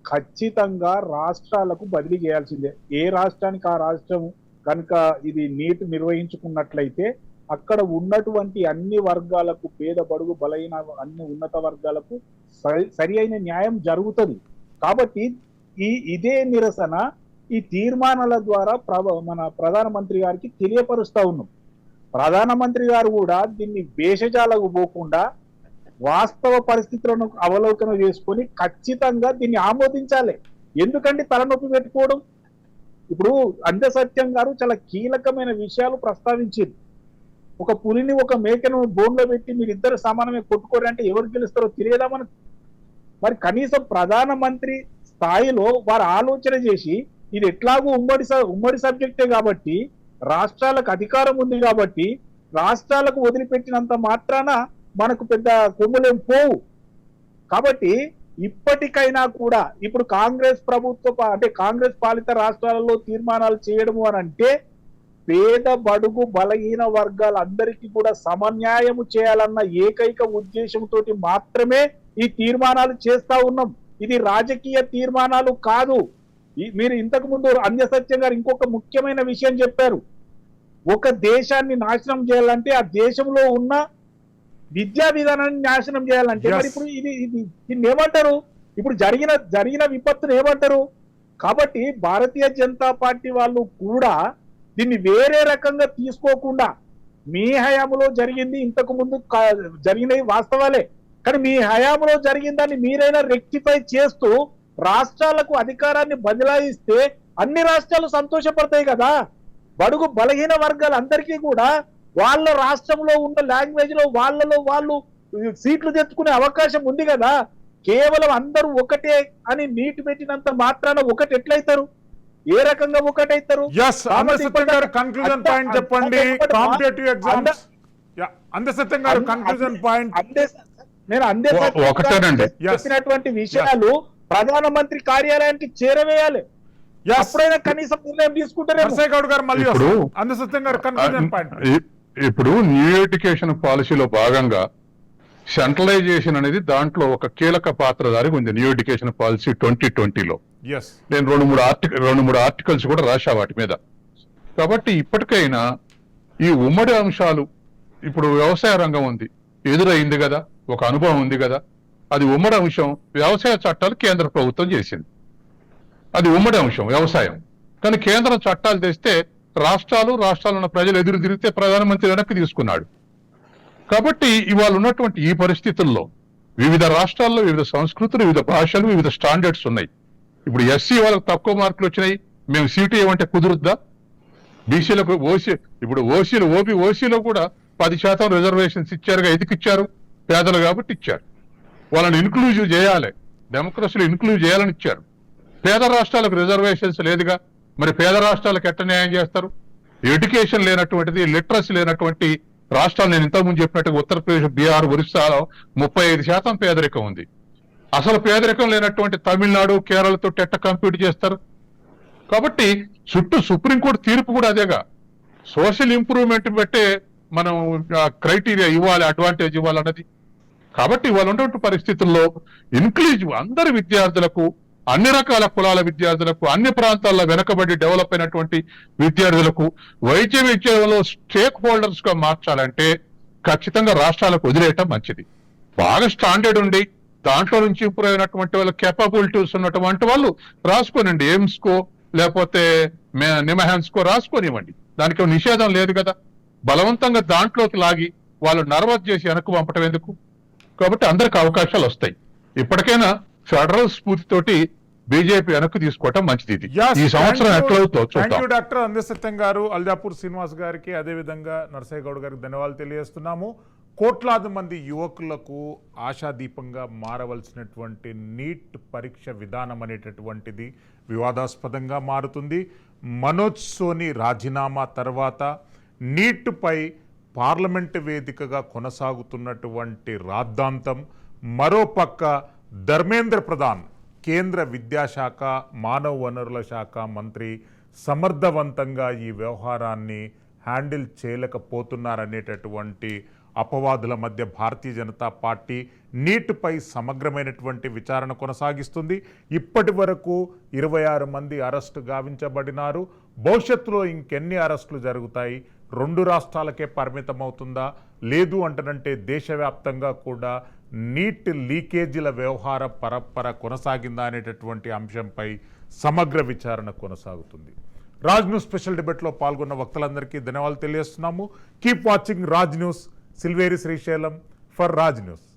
ఖచ్చితంగా రాష్ట్రాలకు బదిలీ చేయాల్సిందే. ఏ రాష్ట్రానికి ఆ రాష్ట్రం కనుక ఇది నీట్ నిర్వహించుకున్నట్లయితే అక్కడ ఉన్నటువంటి అన్ని వర్గాలకు, పేద బడుగు బలైన అన్ని ఉన్నత వర్గాలకు సరి అయిన న్యాయం జరుగుతుంది. కాబట్టి ఇదే నిరసన ఈ తీర్మానాల ద్వారా మన ప్రధానమంత్రి గారికి తెలియపరుస్తా ఉన్నాం. ప్రధానమంత్రి గారు కూడా దీన్ని భేషజాలకు పోకుండా వాస్తవ పరిస్థితులను అవలోకనం చేసుకొని ఖచ్చితంగా దీన్ని ఆమోదించాలి. ఎందుకంటే తలనొప్పి పెట్టుకోవడం. ఇప్పుడు అందసత్యం గారు చాలా కీలకమైన విషయాలు ప్రస్తావించారు. ఒక పులిని ఒక మేకను బోన్లో పెట్టి మీరిద్దరు సమానమే కొట్టుకోరంటే ఎవరు గెలుస్తారో తెలియదా మనకు? మరి కనీసం ప్రధానమంత్రి స్థాయిలో వారు ఆలోచన చేసి ఇది ఎట్లాగూ ఉమ్మడి సబ్జెక్టే కాబట్టి రాష్ట్రాలకు అధికారం ఉంది కాబట్టి రాష్ట్రాలకు వదిలిపెట్టినంత మాత్రాన మనకు పెద్ద కొమ్ములేం పోవు. కాబట్టి ఇప్పటికైనా కూడా ఇప్పుడు కాంగ్రెస్ కాంగ్రెస్ పాలిత రాష్ట్రాలలో తీర్మానాలు చేయడము అని అంటే పేద బడుగు బలహీన వర్గాలందరికీ కూడా సమన్యాయము చేయాలన్న ఏకైక ఉద్దేశంతో మాత్రమే ఈ తీర్మానాలు చేస్తా ఉన్నాం. ఇది రాజకీయ తీర్మానాలు కాదు. మీరు ఇంతకు ముందు అందసత్యం గారు ఇంకొక ముఖ్యమైన విషయం చెప్పారు. ఒక దేశాన్ని నాశనం చేయాలంటే ఆ దేశంలో ఉన్న విద్యా విధానాన్ని నాశనం చేయాలంటే మరి ఇప్పుడు దీన్ని ఏమంటారు? ఇప్పుడు జరిగిన విపత్తును ఏమంటారు? కాబట్టి భారతీయ జనతా పార్టీ వాళ్ళు కూడా దీన్ని వేరే రకంగా తీసుకోకుండా మీ హయాంలో జరిగింది, ఇంతకు ముందు జరిగినవి వాస్తవాలే, కానీ మీ హయాంలో జరిగిన దాన్ని మీరైనా రెక్టిఫై చేస్తూ రాష్ట్రాలకు అధికారాన్ని బదలాయిస్తే అన్ని రాష్ట్రాలు సంతోషపడతాయి కదా. బడుగు బలహీన వర్గాలందరికీ కూడా వాళ్ళ రాష్ట్రంలో ఉన్న లాంగ్వేజ్ లో వాళ్ళు సీట్లు తెచ్చుకునే అవకాశం ఉంది కదా. కేవలం అందరూ ఒకటే అని నీటి పెట్టినంత మాత్రాన ఒకటి ఎట్లయితారు? ఏ రకంగా ఒకటైతారు? కన్క్లూజన్ పాయింట్ చెప్పండి. కాంపిటేటివ్ ఎగ్జామ్స్ అందసత్యం గారు కన్క్లూజన్ పాయింట్. నేను చెప్పినటువంటి విషయాలు ప్రధానమంత్రి కార్యాలయానికి చేరవేయాలి. ఎప్పుడైనా కనీసం నిర్ణయం తీసుకుంటారు. ఇప్పుడు న్యూ ఎడ్యుకేషన్ పాలసీలో భాగంగా సెంట్రలైజేషన్ అనేది దాంట్లో ఒక కీలక పాత్రధారి ఉంది. న్యూ ఎడ్యుకేషన్ పాలసీ 2020లో నేను రెండు మూడు ఆర్టికల్స్ కూడా రాశా వాటి మీద. కాబట్టి ఇప్పటికైనా ఈ ఉమ్మడి అంశాలు, ఇప్పుడు వ్యవసాయ రంగం ఉంది, ఎదురైంది కదా, ఒక అనుభవం ఉంది కదా, అది ఉమ్మడి అంశం. వ్యవసాయ చట్టాలు కేంద్ర ప్రభుత్వం చేసింది, అది ఉమ్మడి అంశం వ్యవసాయం. కానీ కేంద్ర చట్టాలు తెస్తే రాష్ట్రాలు ఉన్న ప్రజలు ఎదురు తిరిగితే ప్రధానమంత్రి వెనక్కి తీసుకున్నాడు. కాబట్టి ఇవాళ ఉన్నటువంటి ఈ పరిస్థితుల్లో వివిధ రాష్ట్రాల్లో వివిధ సంస్కృతులు, వివిధ భాషలు, వివిధ స్టాండర్డ్స్ ఉన్నాయి. ఇప్పుడు ఎస్సీ వాళ్ళకి తక్కువ మార్కులు వచ్చినాయి, మేము సీటు ఏమంటే కుదురుద్దా? బీసీలకు ఇప్పుడు ఓసీలో కూడా 10% రిజర్వేషన్స్ ఇచ్చారుగా. ఎందుకు ఇచ్చారు? పేదలు కాబట్టి ఇచ్చారు. వాళ్ళని ఇన్క్లూజివ్ చేయాలి, డెమోక్రసీలో ఇన్క్లూజివ్ చేయాలని ఇచ్చారు. పేద రాష్ట్రాలకు రిజర్వేషన్స్ లేదుగా. మరి పేద రాష్ట్రాలకు ఎట్ట న్యాయం చేస్తారు? ఎడ్యుకేషన్ లేనటువంటిది, లిటరసీ లేనటువంటి రాష్ట్రాలు నేను ఇంతకుముందు చెప్పినట్టుగా ఉత్తరప్రదేశ్, బీహార్, ఒరిస్సాలో 35% పేదరికం ఉంది. అసలు పేదరికం లేనటువంటి తమిళనాడు, కేరళతో ఎట్ట కంప్యూట్ చేస్తారు? కాబట్టి చుట్టూ సుప్రీంకోర్టు తీర్పు కూడా అదేగా, సోషల్ ఇంప్రూవ్మెంట్ బట్టే మనం క్రైటీరియా ఇవ్వాలి, అడ్వాంటేజ్ ఇవ్వాలన్నది. కాబట్టి ఇవాళ ఉన్నటువంటి పరిస్థితుల్లో ఇన్క్లూజివ్ అందరి విద్యార్థులకు, అన్ని రకాల కులాల విద్యార్థులకు, అన్ని ప్రాంతాల్లో వెనకబడి డెవలప్ అయినటువంటి విద్యార్థులకు వైద్య విద్యలో స్టేక్ హోల్డర్స్ గా మార్చాలంటే ఖచ్చితంగా రాష్ట్రాలకు వదిలేయటం మంచిది. బాగా స్టాండర్డ్ ఉండి దాంట్లో నుంచి ఇంప్రూవ్ అయినటువంటి వాళ్ళ కేపబిలిటీస్ ఉన్నటువంటి వాళ్ళు రాసుకోనండి, ఎయిమ్స్కో లేకపోతే నిమహాన్స్కో రాసుకోనివ్వండి, దానికి నిషేధం లేదు కదా. బలవంతంగా దాంట్లోకి లాగి వాళ్ళు నర్వస్ చేసి వెనక్కు పంపటం ఎందుకు? కాబట్టి అందరికి అవకాశాలు వస్తాయి. ఇప్పటికైనా ఫెడరల్ స్ఫూర్తితోటి బీజేపీ వెనక్కు తీసుకోవటం మంచిది. ఇది ఈ సంవత్సరం ఎట్లవుతో చూద్దాం. డాక్టర్ అందసత్యం గారు, అల్జాపూర్ శ్రీనివాస్ గారికి, అదేవిధంగా నరసయ్య గౌడ్ గారికి ధన్యవాదాలు తెలియజేస్తున్నాము. కోట్లాది మంది యువకులకు ఆశాదీపంగా మారవలసినటువంటి నీట్ పరీక్ష విధానం అనేటటువంటిది వివాదాస్పదంగా మారుతుంది. మనోజ్ సోని రాజీనామా తర్వాత నీట్పై పార్లమెంటు వేదికగా కొనసాగుతున్నటువంటి రాద్ధాంతం, మరోపక్క ధర్మేంద్ర ప్రధాన్ కేంద్ర విద్యాశాఖ, మానవ వనరుల శాఖ మంత్రి సమర్థవంతంగా ఈ వ్యవహారాన్ని హ్యాండిల్ చేయలేకపోతున్నారనేటటువంటి అపవాదుల మధ్య భారతీయ జనతా పార్టీ నీట్పై సమగ్రమైనటువంటి విచారణ కొనసాగిస్తుంది. ఇప్పటి వరకు 26 మంది అరెస్టు గావించబడినారు. భవిష్యత్తులో ఇంకెన్ని అరెస్టులు జరుగుతాయి? 2 రాష్ట్రాలకే పరిమితమవుతుందా, లేదు అంటనంటే దేశవ్యాప్తంగా కూడా నీట్ లీకేజీల వ్యవహార పరప్పర కొనసాగిందా అనేటటువంటి అంశంపై సమగ్ర విచారణ కొనసాగుతుంది. రాజ్ న్యూస్ స్పెషల్ డిబేట్లో పాల్గొన్న వక్తలందరికీ ధన్యవాదాలు తెలియజేస్తున్నాము. Keep watching Raj news. Silveri Srisailam for Raj news.